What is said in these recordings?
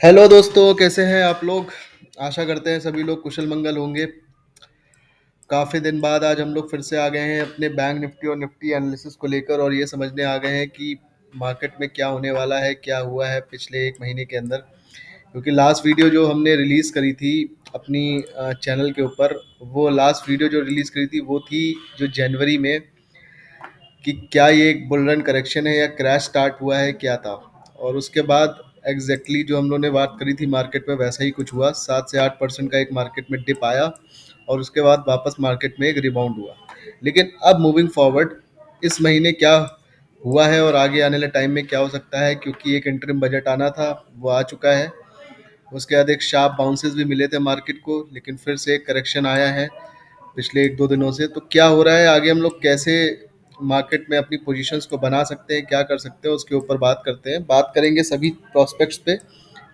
Hello दोस्तों, कैसे हैं आप लोग। आशा करते हैं सभी लोग कुशल मंगल होंगे। काफ़ी दिन बाद आज हम लोग फिर से आ गए हैं अपने बैंक निफ्टी और निफ्टी एनालिसिस को लेकर, और ये समझने आ गए हैं कि मार्केट में क्या होने वाला है, क्या हुआ है पिछले एक महीने के अंदर। क्योंकि लास्ट वीडियो जो हमने रिलीज़ करी थी अपनी चैनल के ऊपर, वो लास्ट वीडियो जो रिलीज़ करी थी वो थी जो जनवरी में, कि क्या ये एक बुल रन करेक्शन है या क्रैश स्टार्ट हुआ है, क्या था। और उसके बाद एग्जैक्टली जो हम लोगों ने बात करी थी मार्केट में वैसा ही कुछ हुआ। 7 से 8% का एक मार्केट में डिप आया और उसके बाद वापस मार्केट में एक रिबाउंड हुआ। लेकिन अब मूविंग फॉरवर्ड इस महीने क्या हुआ है और आगे आने वाले टाइम में क्या हो सकता है, क्योंकि एक इंटरिम बजट आना था, वो आ चुका है। उसके बाद एक शार्प बाउंसेस भी मिले थे मार्केट को, लेकिन फिर से एक करेक्शन आया है पिछले एक दो दिनों से। तो क्या हो रहा है आगे, हम लोग कैसे मार्केट में अपनी पोजीशंस को बना सकते हैं, क्या कर सकते हैं, उसके ऊपर बात करते हैं। बात करेंगे सभी प्रोस्पेक्ट्स पे,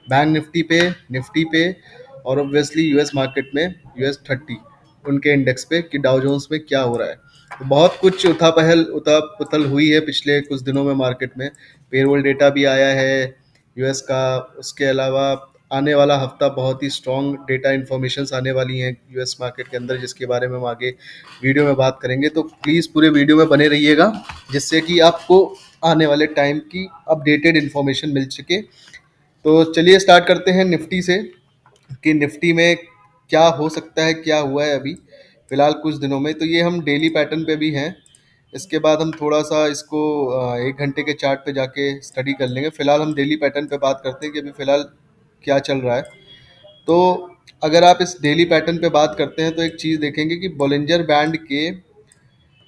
बैंक निफ्टी पे, निफ्टी पे, और ऑब्वियसली यूएस मार्केट में, यूएस 30 उनके इंडेक्स पे कि डाउ जोन्स में क्या हो रहा है। तो बहुत कुछ उथा पुथल हुई है पिछले कुछ दिनों में मार्केट में। पेरोल डेटा भी आया है यूएस का। उसके अलावा आने वाला हफ्ता बहुत ही स्ट्रॉन्ग डेटा इन्फॉर्मेशंस आने वाली हैं यूएस मार्केट के अंदर, जिसके बारे में हम आगे वीडियो में बात करेंगे। तो प्लीज़ पूरे वीडियो में बने रहिएगा, जिससे कि आपको आने वाले टाइम की अपडेटेड इन्फॉर्मेशन मिल सके। तो चलिए स्टार्ट करते हैं निफ्टी से, कि निफ्टी में क्या हो सकता है, क्या हुआ है अभी फ़िलहाल कुछ दिनों में। तो ये हम डेली पैटर्न पे भी हैं। इसके बाद हम थोड़ा सा इसको 1 घंटे के चार्ट पे जाके स्टडी कर लेंगे। फ़िलहाल हम डेली पैटर्न पे बात करते हैं कि अभी फ़िलहाल क्या चल रहा है। तो अगर आप इस डेली पैटर्न पे बात करते हैं तो एक चीज़ देखेंगे कि बॉलिंजर बैंड के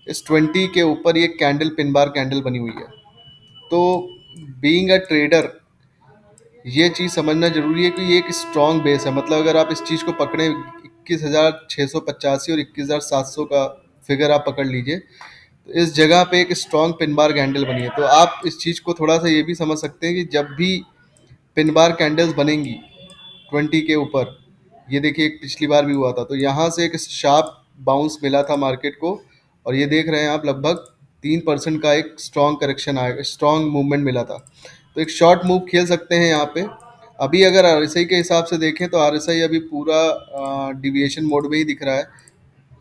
इस 20 के ऊपर ये कैंडल पिन बार कैंडल बनी हुई है। तो बीइंग अ ट्रेडर ये चीज़ समझना ज़रूरी है कि ये एक स्ट्रॉन्ग बेस है। मतलब अगर आप इस चीज़ को पकड़ें, 21,685 और 21,700 का फिगर आप पकड़ लीजिए, तो इस जगह पे एक स्ट्रॉन्ग पिन बार कैंडल बनी है। तो आप इस चीज़ को थोड़ा सा ये भी समझ सकते हैं कि जब भी पिन बार कैंडल्स बनेंगी 20 के ऊपर, ये देखिए एक पिछली बार भी हुआ था, तो यहाँ से एक शार्प बाउंस मिला था मार्केट को। और ये देख रहे हैं आप, लगभग 3% का एक स्ट्रॉन्ग करेक्शन आया, स्ट्रॉन्ग मूवमेंट मिला था। तो एक शॉर्ट मूव खेल सकते हैं यहाँ पे। अभी अगर आरएसआई के हिसाब से देखें तो आरएसआई अभी पूरा डिविएशन मोड में ही दिख रहा है।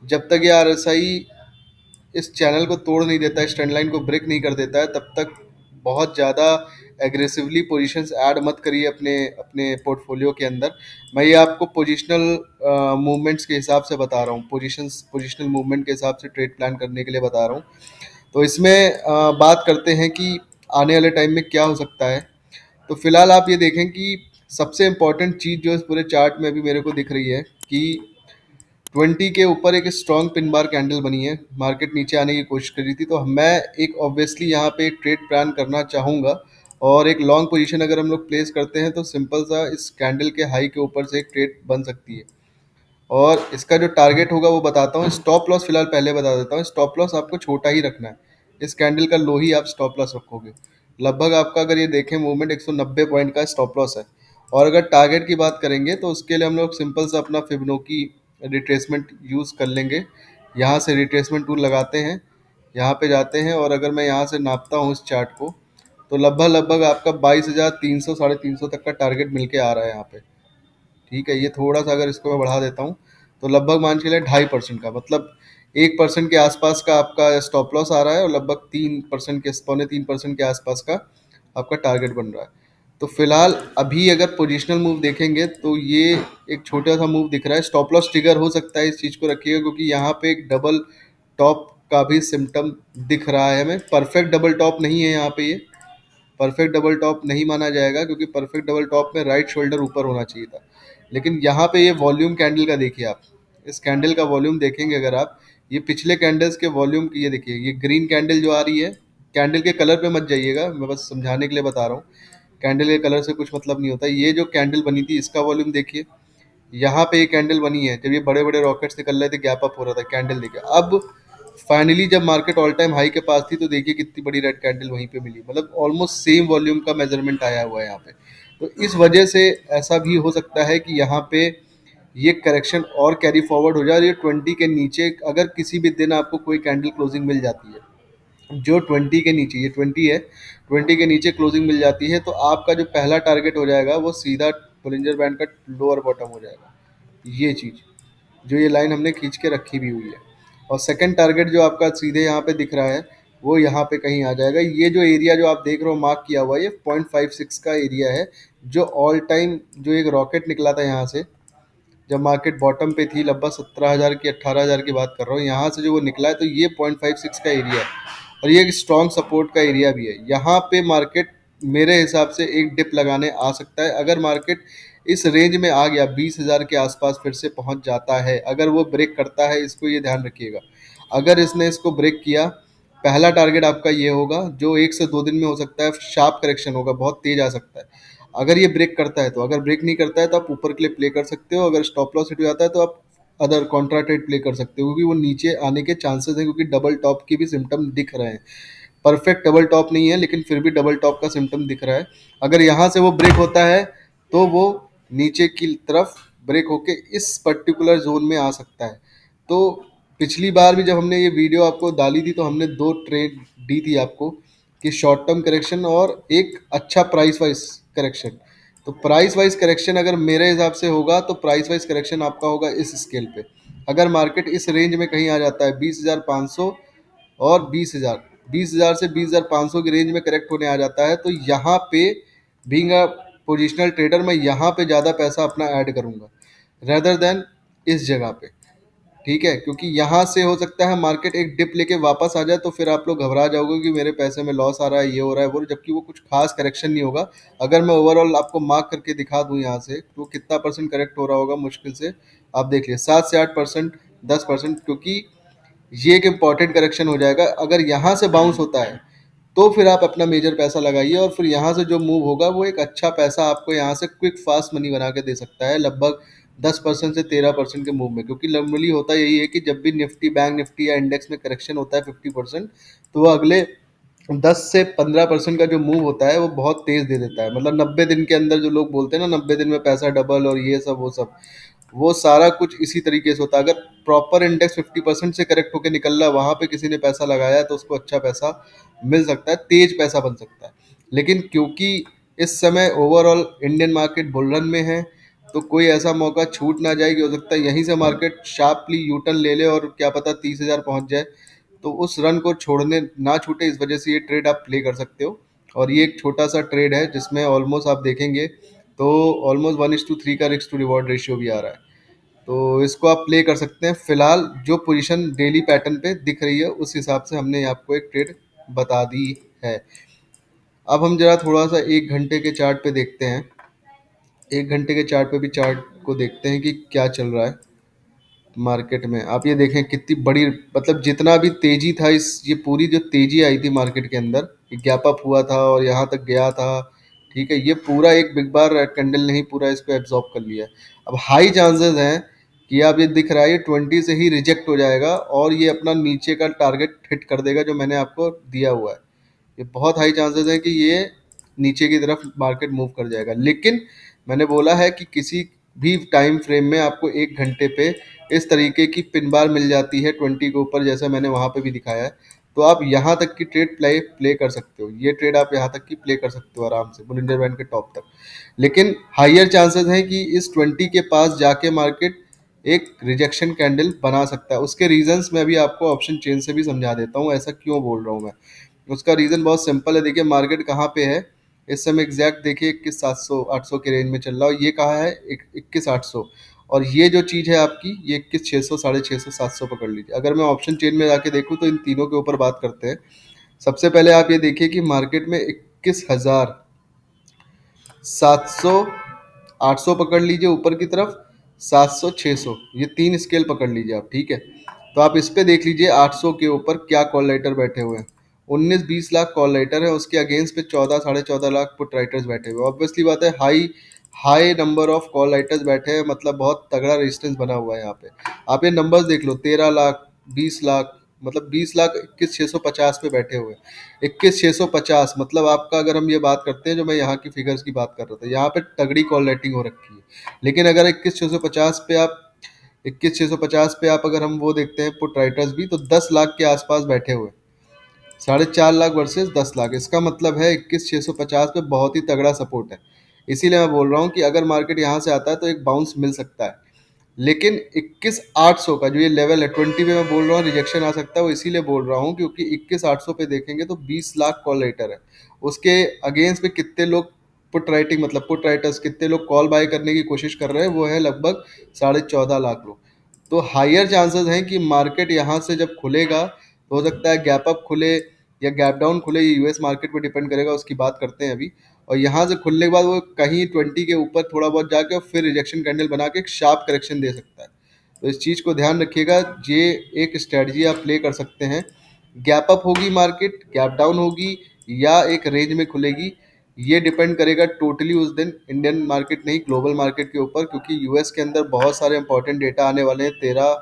जब तक ये आरएसआई इस चैनल को तोड़ नहीं देता है, इस ट्रेंड लाइन को ब्रेक नहीं कर देता है, तब तक बहुत ज़्यादा एग्रेसिवली पोजीशंस ऐड मत करिए अपने अपने पोर्टफोलियो के अंदर। मैं ये आपको पोजिशनल मूवमेंट्स के हिसाब से बता रहा हूँ, पोजिशनल मूवमेंट के हिसाब से ट्रेड प्लान करने के लिए बता रहा हूँ। तो इसमें बात करते हैं कि आने वाले टाइम में क्या हो सकता है। तो फिलहाल आप ये देखें कि सबसे इम्पोर्टेंट चीज़ जो इस पूरे चार्ट में अभी मेरे को दिख रही है कि 20 के ऊपर एक स्ट्रॉन्ग पिन बार कैंडल बनी है, मार्केट नीचे आने की कोशिश करी थी। तो मैं एक ऑब्वियसली यहाँ पे एक ट्रेड प्लान करना चाहूँगा, और एक लॉन्ग पोजीशन अगर हम लोग प्लेस करते हैं तो सिंपल सा इस कैंडल के हाई के ऊपर से एक ट्रेड बन सकती है। और इसका जो टारगेट होगा वो बताता हूँ। स्टॉप लॉस फिलहाल पहले बता देता हूँ। स्टॉप लॉस आपको छोटा ही रखना है, इस कैंडल का लो ही आप स्टॉप लॉस रखोगे। लगभग आपका अगर ये देखें मूवमेंट 190 पॉइंट का स्टॉप लॉस है। और अगर टारगेट की बात करेंगे तो उसके लिए हम लोग सिंपल सा अपना फिबोनाची रिट्रेसमेंट यूज़ कर लेंगे। यहाँ से रिट्रेसमेंट टूल लगाते हैं, यहाँ पे जाते हैं, और अगर मैं यहाँ से नापता हूँ इस चार्ट को, तो लगभग लगभग आपका 22,300 350 तक का टारगेट मिल के आ रहा है यहाँ पे। ठीक है, ये थोड़ा सा अगर इसको मैं बढ़ा देता हूँ तो लगभग मान के चलिए 2.5% का, मतलब 1% के आसपास का आपका स्टॉप लॉस आ रहा है, और लगभग 3% के, 3.25% के आसपास का आपका टारगेट बन रहा है। तो फिलहाल अभी अगर पोजिशनल मूव देखेंगे तो ये एक छोटा सा मूव दिख रहा है। स्टॉप लॉस ट्रिगर हो सकता है, इस चीज़ को रखिएगा, क्योंकि यहाँ पे एक डबल टॉप का भी सिम्टम दिख रहा है हमें। परफेक्ट डबल टॉप नहीं है यहाँ पे, ये परफेक्ट डबल टॉप नहीं माना जाएगा, क्योंकि परफेक्ट डबल टॉप में राइट शोल्डर ऊपर होना चाहिए था। लेकिन यहाँ पे ये वॉल्यूम कैंडल का देखिए आप, इस कैंडल का वॉल्यूम देखेंगे अगर आप, ये पिछले कैंडल्स के वॉल्यूम की, ये देखिए ये ग्रीन कैंडल जो आ रही है। कैंडल के कलर पे मत जाइएगा, मैं बस समझाने के लिए बता रहा हूँ। कैंडल के कलर से कुछ मतलब नहीं होता। ये जो कैंडल बनी थी इसका वॉल्यूम देखिए, यहाँ पे ये कैंडल बनी है जब ये बड़े बड़े रॉकेट्स निकल रहे थे, गैप अप हो रहा था, कैंडल देखिए। अब फाइनली जब मार्केट ऑल टाइम हाई के पास थी तो देखिए कितनी बड़ी रेड कैंडल वहीं पे मिली, मतलब ऑलमोस्ट सेम वॉल्यूम का मेजरमेंट आया हुआ है यहाँ पे। तो इस वजह से ऐसा भी हो सकता है कि यहाँ पे ये करेक्शन और कैरी फॉरवर्ड हो जाए, और ये 20 के नीचे अगर किसी भी दिन आपको कोई कैंडल क्लोजिंग मिल जाती है, जो 20 के नीचे, ये 20 है, 20 के नीचे क्लोजिंग मिल जाती है तो आपका जो पहला टारगेट हो जाएगा वो सीधा बोलिंजर बैंड का लोअर बॉटम हो जाएगा। ये चीज़ जो ये लाइन हमने खींच के रखी भी हुई है। और सेकंड टारगेट जो आपका सीधे यहाँ पे दिख रहा है वो यहाँ पे कहीं आ जाएगा। ये जो एरिया जो आप देख रहे हो मार्क किया हुआ है, ये 0.56 का एरिया है, जो ऑल टाइम जो एक रॉकेट निकला था यहाँ से, जब मार्केट बॉटम पे थी, लगभग 17,000 की 18,000 की बात कर रहा हूँ, यहाँ से जो वो निकला है तो ये 0.56 का एरिया है और ये एक स्ट्रॉन्ग सपोर्ट का एरिया भी है। यहाँ पे मार्केट मेरे हिसाब से एक डिप लगाने आ सकता है। अगर मार्केट इस रेंज में आ गया, 20,000 के आसपास फिर से पहुंच जाता है, अगर वो ब्रेक करता है, इसको ये ध्यान रखिएगा, अगर इसने इसको ब्रेक किया, पहला टारगेट आपका ये होगा, जो 1 से 2 दिन में हो सकता है शार्प करेक्शन होगा, बहुत तेज आ सकता है अगर ये ब्रेक करता है तो। अगर ब्रेक नहीं करता है तो आप ऊपर के लिए प्ले कर सकते हो, अगर स्टॉप लॉस हिट हो जाता है तो आप अदर कॉन्ट्रा ट्रेड प्ले कर सकते हो, क्योंकि वो नीचे आने के चांसेस हैं, क्योंकि डबल टॉप की भी सिम्टम दिख रहे हैं। परफेक्ट डबल टॉप नहीं है लेकिन फिर भी डबल टॉप का सिम्टम दिख रहा है। अगर यहाँ से वो ब्रेक होता है तो वो नीचे की तरफ ब्रेक होके इस पर्टिकुलर जोन में आ सकता है। तो पिछली बार भी जब हमने ये वीडियो आपको डाली थी तो हमने 2 ट्रेड दी थी आपको, कि शॉर्ट टर्म करेक्शन और एक अच्छा प्राइस वाइज करेक्शन। तो प्राइस वाइज करेक्शन अगर मेरे हिसाब से होगा तो प्राइस वाइज करेक्शन आपका होगा इस स्केल पे। अगर मार्केट इस रेंज में कहीं आ जाता है 20,500 और 20,000, 20,000 से 20,500 की रेंज में करेक्ट होने आ जाता है, तो यहाँ पे बीइंग अ पोजिशनल ट्रेडर मैं यहाँ पे ज़्यादा पैसा अपना ऐड करूँगा रेदर देन इस जगह पे। ठीक है, क्योंकि यहाँ से हो सकता है मार्केट एक डिप लेके वापस आ जाए तो फिर आप लोग घबरा जाओगे कि मेरे पैसे में लॉस आ रहा है, ये हो रहा है वो, जबकि वो कुछ खास करेक्शन नहीं होगा। अगर मैं ओवरऑल आपको मार्क करके दिखा दूँ यहाँ से तो कितना परसेंट करेक्ट हो रहा होगा, मुश्किल से आप देख लिए 7 से 8%, 10%, क्योंकि ये एक इम्पॉर्टेंट करेक्शन हो जाएगा। अगर यहाँ से बाउंस होता है तो फिर आप अपना मेजर पैसा लगाइए, और फिर यहाँ से जो मूव होगा वो एक अच्छा पैसा आपको यहाँ से क्विक फास्ट मनी बना के दे सकता है, लगभग 10% से 13% के मूव में। क्योंकि नॉर्मली होता यही है कि जब भी निफ्टी, बैंक निफ्टी या इंडेक्स में करेक्शन होता है 50%, तो वो अगले 10 से 15% का जो मूव होता है वो बहुत तेज दे देता है। मतलब 90 दिन के अंदर, जो लोग बोलते हैं ना 90 दिन में पैसा डबल और ये सब वो सब, वो सारा कुछ इसी तरीके से होता है। अगर प्रॉपर इंडेक्स 50% से करेक्ट होकर निकल रहा है, वहाँ पे किसी ने पैसा लगाया है तो उसको अच्छा पैसा मिल सकता है, तेज पैसा बन सकता है। लेकिन क्योंकि इस समय overall Indian market bull run में है, तो कोई ऐसा मौका छूट ना जाए कि हो सकता है यहीं से मार्केट शार्पली यूटर्न ले ले और क्या पता 30,000 पहुंच जाए। तो उस रन को छोड़ने ना छूटे, इस वजह से ये ट्रेड आप प्ले कर सकते हो। और ये एक छोटा सा ट्रेड है जिसमें ऑलमोस्ट आप देखेंगे तो ऑलमोस्ट 1:3 का रिस्क टू रिवॉर्ड रेशियो भी आ रहा है। तो इसको आप प्ले कर सकते हैं। फिलहाल जो पोजीशन डेली पैटर्न पे दिख रही है उस हिसाब से हमने आपको एक ट्रेड बता दी है। अब हम जरा थोड़ा सा 1 घंटे के चार्ट पे देखते हैं। 1 घंटे के चार्ट पे भी चार्ट को देखते हैं कि क्या चल रहा है मार्केट में। आप ये देखें कितनी बड़ी, मतलब जितना भी तेजी था, इस ये पूरी जो तेजी आई थी मार्केट के अंदर, ये गैप अप हुआ था और यहाँ तक गया था। ठीक है, ये पूरा एक बिग बार रेड कैंडल ने ही पूरा इसको एब्जॉर्ब कर लिया है। अब हाई चांसेस हैं कि आप ये दिख रहा है ये 20 से ही रिजेक्ट हो जाएगा और ये अपना नीचे का टारगेट हिट कर देगा जो मैंने आपको दिया हुआ है। ये बहुत हाई चांसेस है कि ये नीचे की तरफ मार्केट मूव कर जाएगा। लेकिन मैंने बोला है कि किसी भी टाइम फ्रेम में आपको 1 घंटे पे इस तरीके की पिन बार मिल जाती है 20 के ऊपर, जैसा मैंने वहाँ पे भी दिखाया है, तो आप यहाँ तक की ट्रेड प्ले कर सकते हो। ये ट्रेड आप यहाँ तक की प्ले कर सकते हो आराम से बुलिंजर बैंड के टॉप तक। लेकिन हाइयर चांसेस हैं कि इस 20 के पास जाके मार्केट एक रिजेक्शन कैंडल बना सकता है। उसके रीजंस मैं अभी आपको ऑप्शन चेन से भी समझा देता हूँ, ऐसा क्यों बोल रहा हूँ मैं। उसका रीज़न बहुत सिंपल है। देखिए मार्केट कहाँ पे है इस समय, एग्जैक्ट देखिए 21,700 800 के रेंज में चल रहा है, और ये कहाँ है 21,800, और ये जो चीज़ है आपकी ये 21,600, 650, 700 पकड़ लीजिए। अगर मैं ऑप्शन चेन में जाके देखूँ तो इन तीनों के ऊपर बात करते हैं। सबसे पहले आप ये देखिए कि मार्केट में 21,700, 800 पकड़ लीजिए ऊपर की तरफ, 700, 600, ये 3 स्केल पकड़ लीजिए आप। ठीक है, तो आप इस पे देख लीजिए 800 के ऊपर क्या कॉल राइटर बैठे हुए हैं। 19-20 लाख कॉल राइटर है, उसके अगेंस्ट पे 14 14.5 लाख पुट राइटर्स बैठे हुए। ऑब्वियसली बात है, high high number of call writers बैठे हैं, मतलब बहुत तगड़ा रेजिस्टेंस बना हुआ है यहाँ पे। आप ये नंबर्स देख लो, 13 लाख, 20 लाख, मतलब 20 लाख 21,650 पे बैठे हुए। 21,650 मतलब आपका, अगर हम ये बात करते हैं, जो मैं यहाँ की फिगर्स की बात कर रहा था, यहाँ पे तगड़ी कॉल राइटिंग हो रखी है। लेकिन अगर 21,650 पे आप 21,650 पे आप अगर हम वो देखते हैं पुट राइटर्स भी, तो 10 लाख के आसपास बैठे हुए। 4.5 लाख वर्सेस 10 लाख, इसका मतलब है 21,650 पे बहुत ही तगड़ा सपोर्ट है। इसीलिए मैं बोल रहा हूँ कि अगर मार्केट यहाँ से आता है तो एक बाउंस मिल सकता है, लेकिन 21,800 का जो ये लेवल है 20 पे मैं बोल रहा हूँ रिजेक्शन आ सकता है, वो इसीलिए बोल रहा हूँ क्योंकि 21,800 पे देखेंगे तो 20 लाख कॉल राइटर है। उसके अगेंस्ट पे कितने लोग पुट राइटिंग, मतलब पुट राइटर्स कितने लोग कॉल बाय करने की कोशिश कर रहे हैं, वो है लगभग 14.5 लाख लोग। तो हायर चांसेस हैं कि मार्केट यहाँ से जब खुलेगा तो हो सकता है गैप अप खुले या गैप डाउन खुले, ये यूएस मार्केट पे डिपेंड करेगा, उसकी बात करते हैं अभी। और यहाँ से खुलने के बाद वो कहीं 20 के ऊपर थोड़ा बहुत जाके और फिर रिजेक्शन कैंडल बना के एक शार्प करेक्शन दे सकता है। तो इस चीज़ को ध्यान रखिएगा, ये एक स्ट्रेटजी आप प्ले कर सकते हैं। गैप अप होगी मार्केट, गैप डाउन होगी, या एक रेंज में खुलेगी, ये डिपेंड करेगा टोटली उस दिन इंडियन मार्केट नहीं ग्लोबल मार्केट के ऊपर, क्योंकि यूएस के अंदर बहुत सारे इंपॉर्टेंट डेटा आने वाले हैं 13,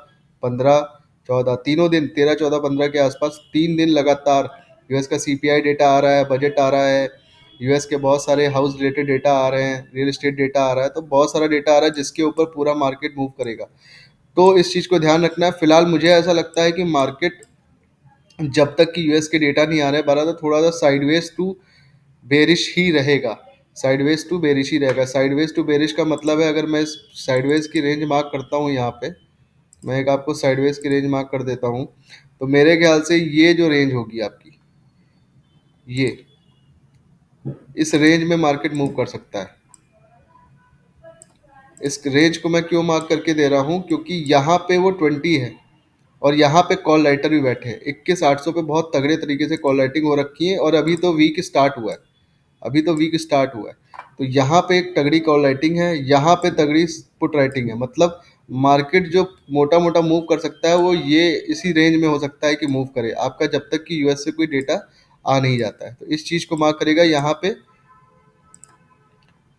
15, 14 तीनों दिन, 13, 14, 15 के आसपास 3 दिन लगातार यूएस का सीपीआई डेटा आ रहा है, बजट आ रहा है, यूएस के बहुत सारे हाउस रिलेटेड डेटा आ रहे हैं, रियल एस्टेट डेटा आ रहा है, तो बहुत सारा डेटा आ रहा है जिसके ऊपर पूरा मार्केट मूव करेगा। तो इस चीज़ को ध्यान रखना है। फिलहाल मुझे ऐसा लगता है कि मार्केट जब तक कि यूएस के डेटा नहीं आ रहे बारह, तो थोड़ा सा साइडवेज टू बेरिश ही रहेगा। साइडवेज टू बेरिश ही रहेगा। साइडवेज टू बेरिश का मतलब है, अगर मैं इस साइडवेज की रेंज मार्क करता हूँ यहाँ पे, मैं एक आपको साइडवेज की रेंज मार्क कर देता हूँ, तो मेरे ख्याल से ये जो रेंज होगी आपकी, ये इस रेंज में मार्केट मूव कर सकता है। इस रेंज को मैं क्यों मार्क करके दे रहा हूँ, क्योंकि यहाँ पे वो 20 है और यहाँ पे कॉल राइटर भी बैठे हैं। 21,800 पे बहुत तगड़े तरीके से कॉल राइटिंग हो रखी है, और अभी तो वीक स्टार्ट हुआ है, अभी तो वीक स्टार्ट हुआ है। तो यहाँ पे एक तगड़ी कॉल राइटिंग है, यहाँ पे तगड़ी पुट राइटिंग है, मतलब मार्केट जो मोटा मोटा मूव कर सकता है वो ये इसी रेंज में हो सकता है कि मूव करे आपका, जब तक कि यूएस से कोई डेटा आ नहीं जाता है। तो इस चीज़ को मार्क करेगा यहाँ पे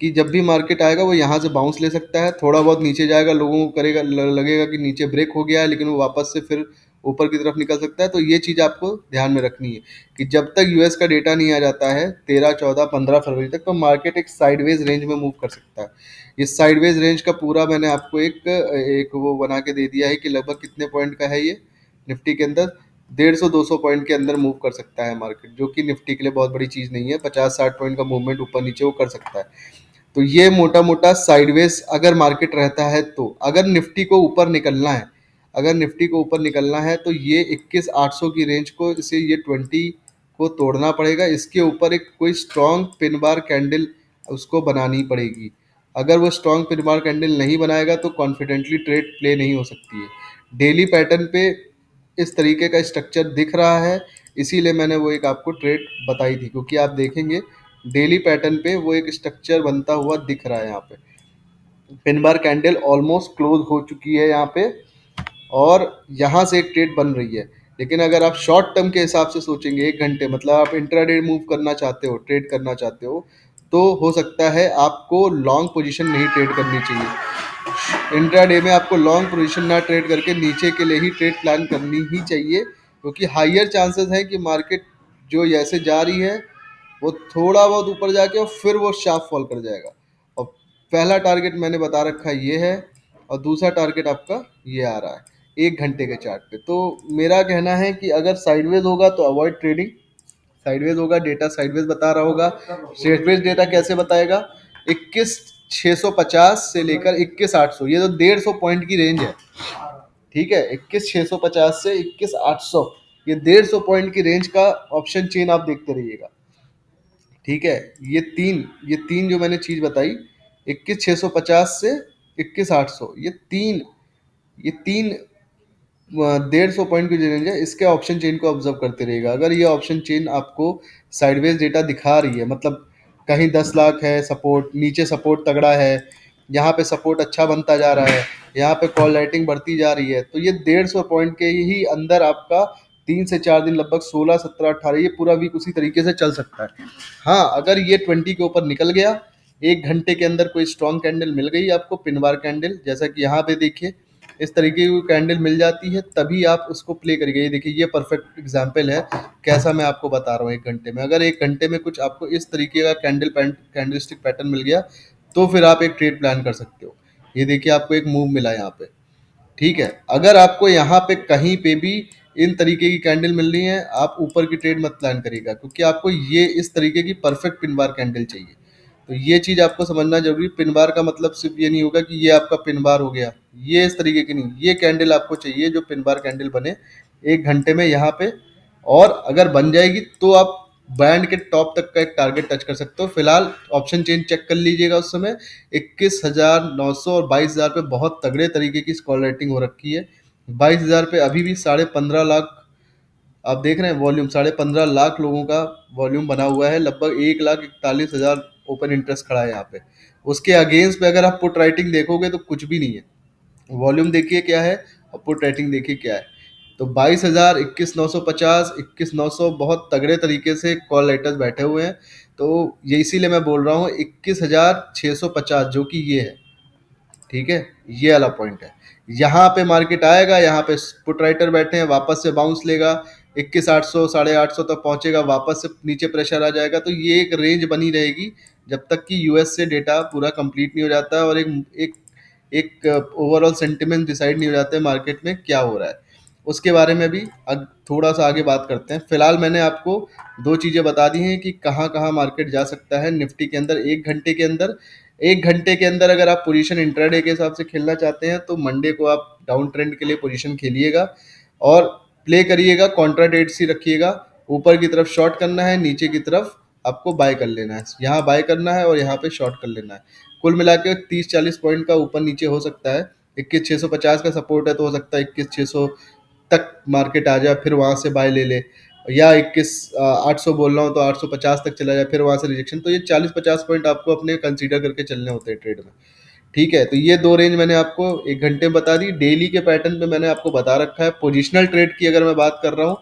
कि जब भी मार्केट आएगा वो यहाँ से बाउंस ले सकता है, थोड़ा बहुत नीचे जाएगा, लोगों को करेगा लगेगा कि नीचे ब्रेक हो गया है, लेकिन वो वापस से फिर ऊपर की तरफ निकल सकता है। तो ये चीज़ आपको ध्यान में रखनी है कि जब तक यूएस का डेटा नहीं आ जाता है 13, 14, 15 फरवरी तक, तो मार्केट एक साइडवेज रेंज में मूव कर सकता है। इस साइडवेज रेंज का पूरा मैंने आपको एक एक वो बना के दे दिया है कि लगभग कितने पॉइंट का है ये निफ्टी के अंदर। 150-200 पॉइंट के अंदर मूव कर सकता है मार्केट, जो कि निफ्टी के लिए बहुत बड़ी चीज़ नहीं है। 50-60 पॉइंट का मूवमेंट ऊपर नीचे वो कर सकता है। तो ये मोटा मोटा साइडवेज अगर मार्केट रहता है, तो अगर निफ्टी को ऊपर निकलना है, अगर निफ्टी को ऊपर निकलना है तो ये 21,800 की रेंज को, इसे ये 20 को तोड़ना पड़ेगा, इसके ऊपर एक कोई स्ट्रॉन्ग पिन बार कैंडल उसको बनानी पड़ेगी। अगर वो स्ट्रॉन्ग पिन बार कैंडल नहीं बनाएगा तो कॉन्फिडेंटली ट्रेड प्ले नहीं हो सकती है। डेली पैटर्न पे इस तरीके का स्ट्रक्चर दिख रहा है, इसीलिए मैंने वो एक आपको ट्रेड बताई थी, क्योंकि आप देखेंगे डेली पैटर्न पे वो एक स्ट्रक्चर बनता हुआ दिख रहा है। यहाँ पे pin bar candle almost close हो चुकी है यहाँ पे, और यहाँ से एक ट्रेड बन रही है। लेकिन अगर आप शॉर्ट टर्म के हिसाब से सोचेंगे, 1 घंटे, मतलब आप इंट्राडे मूव करना चाहते हो, ट्रेड करना चाहते हो, तो हो सकता है आपको लॉन्ग पोजीशन नहीं ट्रेड करनी चाहिए। इंट्राडे में आपको लॉन्ग पोजीशन ना ट्रेड करके नीचे के लिए ही ट्रेड प्लान करनी ही चाहिए, क्योंकि हाइयर चांसेस हैं कि मार्केट जो ऐसे जा रही है वो थोड़ा बहुत ऊपर जाके और फिर वो शार्प फॉल कर जाएगा। और पहला टारगेट मैंने बता रखा है ये है, और दूसरा टारगेट आपका ये आ रहा है 1 घंटे के चार्ट पे। तो मेरा कहना है कि अगर साइडवेज होगा तो अवॉइड ट्रेडिंग। साइडवेज होगा, डेटा साइडवेज बता रहा होगा। साइडवेज डेटा कैसे बताएगा? 21,650 से लेकर 21,800, ये तो 150 पॉइंट की रेंज है, ठीक है। 21,650 से 21,800, ये 150 पॉइंट की रेंज का ऑप्शन चेन आप देखते रहिएगा, ठीक है। ये तीन जो मैंने चीज बताई, 21,650 से 21,800, ये तीन 150 पॉइंट की जो रेंज है, इसके ऑप्शन चेन को ऑब्जर्व करते रहिएगा। अगर ये ऑप्शन चेन आपको साइडवेज डेटा दिखा रही है, मतलब कहीं 10 लाख है सपोर्ट, नीचे सपोर्ट तगड़ा है, यहाँ पे सपोर्ट अच्छा बनता जा रहा है, यहाँ पे कॉल राइटिंग बढ़ती जा रही है, तो ये 150 पॉइंट के ही अंदर आपका 3 से 4 दिन, लगभग 16, 17, 18, ये पूरा वीक उसी तरीके से चल सकता है। हाँ, अगर ये 20 के ऊपर निकल गया, 1 घंटे के अंदर कोई स्ट्रॉन्ग कैंडल मिल गई आपको, पिन बार कैंडल, जैसा कि यहाँ पे देखिए इस तरीके की कैंडल मिल जाती है, तभी आप उसको प्ले करिए। ये देखिए, ये परफेक्ट एग्जांपल है कैसा मैं आपको बता रहा हूँ। 1 घंटे में, अगर 1 घंटे में कुछ आपको इस तरीके का कैंडलस्टिक पैटर्न मिल गया, तो फिर आप एक ट्रेड प्लान कर सकते हो। ये देखिए, आपको एक मूव मिला यहाँ पे, ठीक है। अगर आपको यहाँ पे कहीं पे भी इन तरीके की कैंडल मिल रही हैं, आप ऊपर की ट्रेड मत प्लान करिएगा, क्योंकि आपको ये इस तरीके की परफेक्ट पिन बार कैंडल चाहिए। तो ये चीज़ आपको समझना जरूरी। पिन बार का मतलब सिर्फ ये नहीं होगा कि ये आपका पिन बार हो गया, ये इस तरीके की नहीं, ये कैंडल आपको चाहिए जो पिन बार कैंडल बने 1 घंटे में यहाँ पे। और अगर बन जाएगी तो आप बैंड के टॉप तक का एक टारगेट टच कर सकते हो। फिलहाल ऑप्शन चेन चेक कर लीजिएगा, उस समय 21,900 और 22,000 पे बहुत तगड़े तरीके की स्कॉल राइटिंग हो रखी है। 22,000 पे अभी भी 15.5 लाख आप देख रहे हैं वॉल्यूम, 15.5 लाख लोगों का वॉल्यूम बना हुआ है, लगभग 1,41,000 ओपन इंटरेस्ट खड़ा है यहाँ पे। उसके अगेंस्ट पे अगर आप पुट राइटिंग देखोगे तो कुछ भी नहीं है। वॉल्यूम देखिए क्या है और पुट राइटिंग देखिए क्या है। तो 22,000, 21,950, 21,900 बहुत तगड़े तरीके से कॉल राइटर्स बैठे हुए हैं। तो ये इसीलिए मैं बोल रहा हूँ 21,650 जो कि ये है, ठीक है, ये वाला पॉइंट है। यहाँ पे मार्केट आएगा, यहाँ पे पुट राइटर बैठे हैं, वापस से बाउंस लेगा, 21,800 850 तक पहुंचेगा, वापस से नीचे प्रेशर आ जाएगा। तो ये एक रेंज बनी रहेगी जब तक कि यूएस से डेटा पूरा कंप्लीट नहीं हो जाता है और एक एक एक ओवरऑल सेंटिमेंट डिसाइड नहीं हो जाता है मार्केट में क्या हो रहा है। उसके बारे में भी थोड़ा सा आगे बात करते हैं। फिलहाल मैंने आपको दो चीज़ें बता दी हैं कि कहाँ कहाँ मार्केट जा सकता है निफ्टी के अंदर 1 घंटे के अंदर। 1 घंटे के अंदर अगर आप पोजीशन इंट्राडे के हिसाब से खेलना चाहते हैं तो मंडे को आप डाउन ट्रेंड के लिए पोजीशन खेलिएगा और प्ले करिएगा, कॉन्ट्रा डेट्स ही रखिएगा। ऊपर की तरफ शॉर्ट करना है, नीचे की तरफ आपको बाय कर लेना है। यहाँ बाय करना है और यहाँ पे शॉर्ट कर लेना है। कुल मिला के 30-40 पॉइंट का ऊपर नीचे हो सकता है। 21,650 का सपोर्ट है तो हो सकता है 21,600 तक मार्केट आ जाए, फिर वहाँ से बाय ले ले। या 21,800 बोल रहा हूँ तो 850 तक चला जाए, फिर वहाँ से रिजेक्शन। तो ये 40-50 पॉइंट आपको अपने कंसीडर करके चलने होते हैं ट्रेड में, ठीक है। तो ये दो रेंज मैंने आपको 1 घंटे में बता दी। डेली के पैटर्न पे मैंने आपको बता रखा है। पोजिशनल ट्रेड की अगर मैं बात कर रहा हूँ,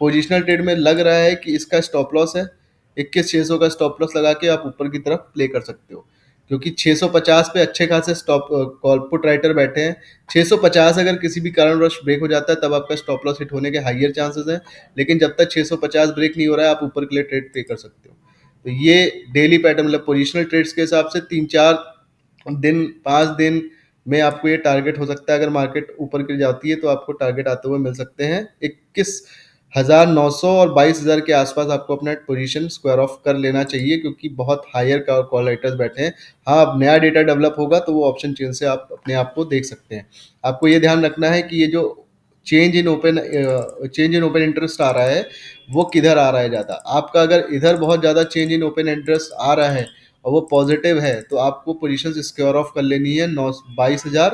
पोजिशनल ट्रेड में लग रहा है कि इसका स्टॉप लॉस है 21,600 का स्टॉप लॉस लगा के आप ऊपर की तरफ प्ले कर सकते हो, क्योंकि 650 पे अच्छे खासे स्टॉप कॉल पुट राइटर बैठे हैं। 650 अगर किसी भी कारणवश ब्रेक हो जाता है तब आपका स्टॉप लॉस हिट होने के हाइयर चांसेस हैं, लेकिन जब तक 650 ब्रेक नहीं हो रहा है आप ऊपर के लिए ट्रेड प्ले कर सकते हो। तो ये डेली पैटर्न मतलब पोजिशनल ट्रेड्स के हिसाब से 3-4 दिन 5 दिन में आपको ये टारगेट हो सकता है। अगर मार्केट ऊपर की जाती है तो आपको टारगेट आते हुए मिल सकते हैं 21,900 और 22,000 के आसपास। आपको अपना पोजीशन स्क्वायर ऑफ कर लेना चाहिए क्योंकि बहुत हायर कॉल राइटर्स बैठे हैं। हाँ, अब नया डेटा डेवलप होगा तो वो ऑप्शन चेन से आप अपने आप को देख सकते हैं। आपको ये ध्यान रखना है कि ये जो चेंज इन ओपन इंटरेस्ट आ रहा है वो किधर आ रहा है ज़्यादा। आपका अगर इधर बहुत ज़्यादा चेंज इन ओपन इंटरेस्ट आ रहा है और वो पॉजिटिव है तो आपको पोजीशन स्क्योर ऑफ कर लेनी है 22,000,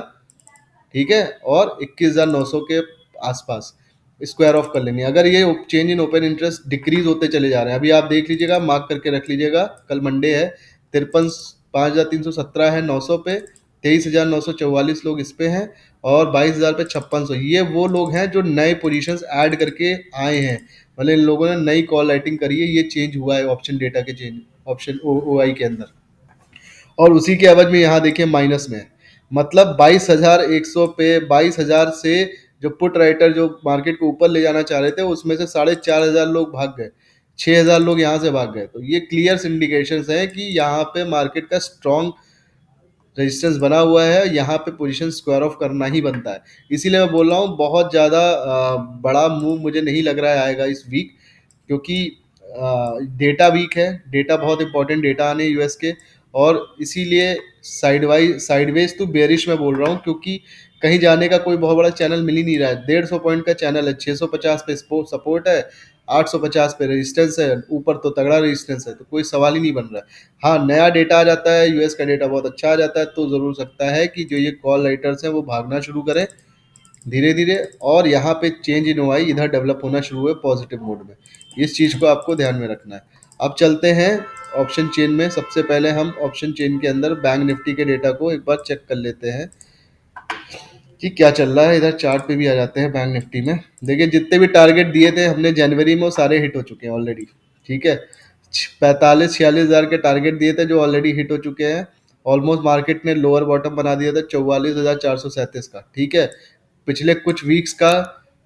ठीक है, और 21,900 के आसपास स्क्वायर ऑफ कर लेनी है। अगर ये change in open interest decrease होते चले जा रहे हैं, अभी आप देख लीजिएगा, मार्क करके रख लीजिएगा, कल मंडे है, 5,317 है 900 पे, 23,944 लोग इस पे हैं और 22,000 पे 5600। ये वो लोग हैं जो नए पोजीशंस ऐड करके आए हैं, मतलब इन लोगों ने नई कॉल राइटिंग करी है, ये चेंज हुआ है ऑप्शन डेटा के चेंज ऑप्शन ओ आई के अंदर। और उसी के एवज में यहाँ देखिए माइनस में है। मतलब 22,100 पे 22,000 से जो पुट राइटर जो मार्केट को ऊपर ले जाना चाह रहे थे उसमें से 4,500 लोग भाग गए, 6,000 लोग यहाँ से भाग गए। तो ये क्लियर इंडिकेशन है कि यहाँ पे मार्केट का स्ट्रॉन्ग रेजिस्टेंस बना हुआ है, यहाँ पे पोजीशन स्क्वायर ऑफ करना ही बनता है। इसीलिए मैं बोल रहा हूँ बहुत ज़्यादा बड़ा मूव मुझे नहीं लग रहा है आएगा इस वीक, क्योंकि डेटा वीक है, डेटा बहुत इंपॉर्टेंट डेटा आने यूएस के। और इसीलिए साइडवेज तो बेरिश में बोल रहा हूँ, क्योंकि कहीं जाने का कोई बहुत बड़ा चैनल मिल ही नहीं रहा है। 150 पॉइंट का चैनल है, 650 पे सपोर्ट है, 850 पे रेजिस्टेंस है, ऊपर तो तगड़ा रेजिस्टेंस है, तो कोई सवाल ही नहीं बन रहा है। हाँ, नया डेटा आ जाता है, यूएस का डेटा बहुत अच्छा आ जाता है तो ज़रूर सकता है कि जो ये कॉल राइटर्स हैं वो भागना शुरू करें धीरे धीरे, और यहाँ पे चेंज इन ओआई इधर डेवलप होना शुरू हुए पॉजिटिव मोड में। इस चीज़ को आपको ध्यान में रखना है। अब चलते हैं ऑप्शन चेन में। सबसे पहले हम ऑप्शन चेन के अंदर बैंक निफ्टी के डेटा को एक बार चेक कर लेते हैं कि क्या चल रहा है। इधर चार्ट पे भी आ जाते हैं बैंक निफ्टी में। देखिए, जितने भी टारगेट दिए थे हमने जनवरी में वो सारे हिट हो चुके हैं ऑलरेडी, ठीक है। 45-46 हज़ार के टारगेट दिए थे जो ऑलरेडी हिट हो चुके हैं। ऑलमोस्ट मार्केट ने लोअर बॉटम बना दिया था 44,437 का, ठीक है। पिछले कुछ वीक्स का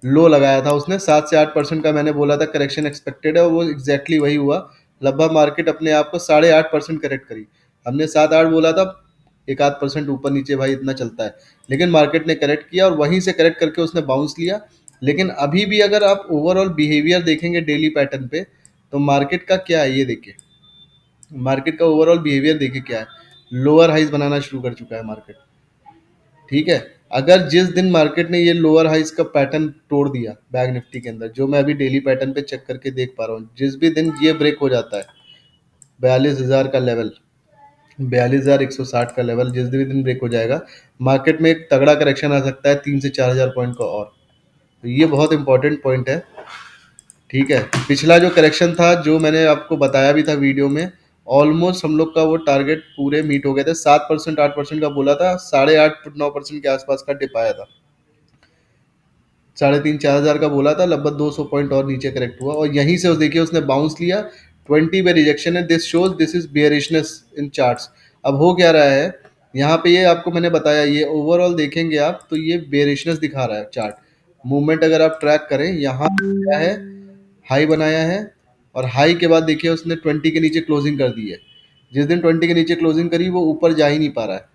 लो लगाया था उसने, 7 से 8% का मैंने बोला था करेक्शन एक्सपेक्टेड है, और वो एग्जैक्टली वही हुआ। लगभग मार्केट अपने आप को 8.5% करेक्ट करी। हमने 7-8 बोला था, 1-8% ऊपर नीचे भाई इतना चलता है, लेकिन मार्केट ने करेक्ट किया और वहीं से करेक्ट करके उसने बाउंस लिया। लेकिन अभी भी अगर आप ओवरऑल बिहेवियर देखेंगे डेली पैटर्न पे, तो मार्केट का क्या है ये देखिए, मार्केट का ओवरऑल बिहेवियर देखिए क्या है, लोअर हाइज बनाना शुरू कर चुका है मार्केट। ठीक है, अगर जिस दिन मार्केट ने ये लोअर हाइज का पैटर्न तोड़ दिया बैंक निफ्टी के अंदर, जो मैं अभी डेली पैटर्न पे चेक करके देख पा रहा हूँ, जिस भी दिन ये ब्रेक हो जाता है 42,000 का लेवल, 42,160 का लेवल जिस भी दिन ब्रेक हो जाएगा, मार्केट में एक तगड़ा करेक्शन आ सकता है 3 से 4 हज़ार पॉइंट का। और तो ये बहुत इंपॉर्टेंट पॉइंट है। ठीक है, पिछला जो करेक्शन था जो मैंने आपको बताया भी था वीडियो में, ऑलमोस्ट हम लोग का वो टारगेट पूरे मीट हो गए थे। 7% 8% का बोला था, 8.5 9% के आसपास का डिप आया था। 3,500 4,000 का बोला था, लगभग 200 पॉइंट और नीचे करेक्ट हुआ, और यहीं से देखिए उसने बाउंस लिया। 20 पे रिजेक्शन है, this shows this is bearishness in charts. अब हो क्या रहा है यहाँ पे, ये आपको मैंने बताया, ये ओवरऑल देखेंगे आप तो ये बेरिशनेस दिखा रहा है चार्ट। मूवमेंट अगर आप ट्रैक करें, यहाँ क्या है, हाई बनाया है, और हाई के बाद देखिए उसने 20 के नीचे क्लोजिंग कर दी है। जिस दिन 20 के नीचे क्लोजिंग करी वो ऊपर जा ही नहीं पा रहा है।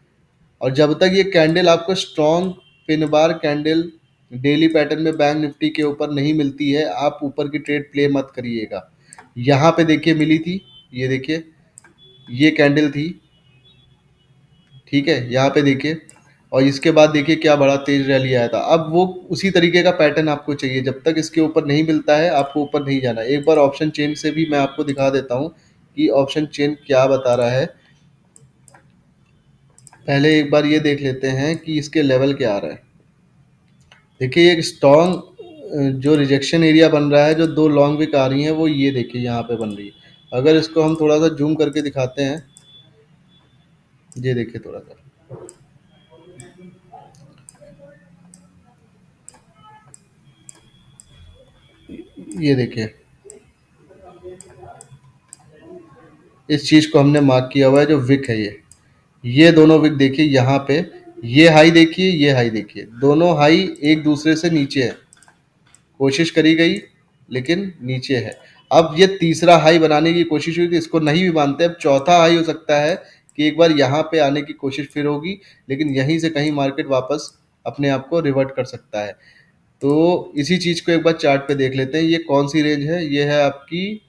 और जब तक ये कैंडल आपको strong pin bar candle daily pattern में बैंक निफ्टी के ऊपर नहीं मिलती है, आप ऊपर की ट्रेड प्ले मत करिएगा। यहाँ पे देखिए मिली थी, ये देखिए ये कैंडल थी। ठीक है, यहाँ पे देखिए, और इसके बाद देखिए क्या बड़ा तेज रैली आया था। अब वो उसी तरीके का पैटर्न आपको चाहिए, जब तक इसके ऊपर नहीं मिलता है आपको ऊपर नहीं जाना। एक बार ऑप्शन चेन से भी मैं आपको दिखा देता हूँ कि ऑप्शन चेन क्या बता रहा है। पहले एक बार ये देख लेते हैं कि इसके लेवल क्या आ रहा है। देखिए एक स्ट्रॉन्ग जो रिजेक्शन एरिया बन रहा है, जो दो लॉन्ग विक आ रही हैं, वो ये देखिए यहाँ पे बन रही है। अगर इसको हम थोड़ा सा जूम करके दिखाते हैं, ये देखिए थोड़ा सा, ये देखिए इस चीज को हमने मार्क किया हुआ है, जो विक है ये दोनों विक देखिए यहाँ पे, ये हाई देखिए, ये हाई देखिए, दोनों हाई एक दूसरे से नीचे है। कोशिश करी गई लेकिन नीचे है। अब ये तीसरा हाई बनाने की कोशिश हुई थी, इसको नहीं भी मानते। अब चौथा हाई हो सकता है कि एक बार यहाँ पे आने की कोशिश फिर होगी, लेकिन यहीं से कहीं मार्केट वापस अपने आप को रिवर्ट कर सकता है। तो इसी चीज को एक बार चार्ट पे देख लेते हैं, ये कौन सी रेंज है। ये है आपकी,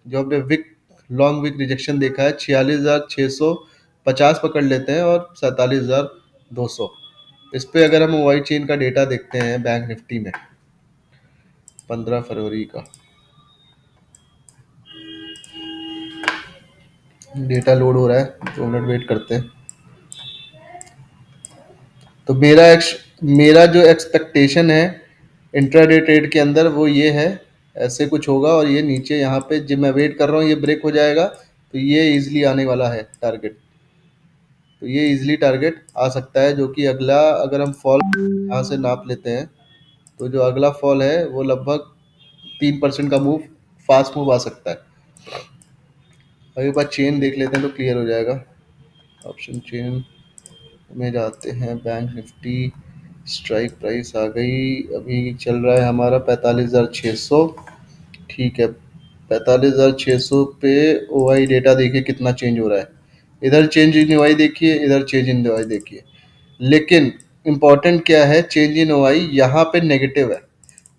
जो हमने विक लॉन्ग विक रिजेक्शन देखा है, 46,650 पकड़ लेते हैं, और 47,200। इस पे अगर हम वाइट चेन का डेटा देखते हैं बैंक निफ्टी में 15 फरवरी का डेटा लोड हो रहा है, 2 मिनट वेट करते हैं। तो मेरा जो एक्सपेक्टेशन है इंट्राडे ट्रेड के अंदर वो ये है, ऐसे कुछ होगा, और ये नीचे यहाँ पे जब मैं वेट कर रहा हूँ ये ब्रेक हो जाएगा, तो ये इजीली आने वाला है टारगेट। तो ये इजीली टारगेट आ सकता है, जो कि अगला अगर हम फॉल यहाँ से नाप लेते हैं, तो जो अगला फॉल है वो लगभग 3% का मूव, फास्ट मूव आ सकता है। अब एक बार चेन देख लेते हैं तो क्लियर हो जाएगा। ऑप्शन चेन में जाते हैं, बैंक निफ्टी स्ट्राइक प्राइस आ गई, अभी चल रहा है हमारा 45,600। ठीक है, 45,600 पे ओआई डेटा देखिए कितना चेंज हो रहा है। इधर चेंज इन ओआई देखिए, इधर चेंज इन ओआई देखिए। लेकिन इम्पॉर्टेंट क्या है, चेंज इन ओआई यहाँ पे नेगेटिव है,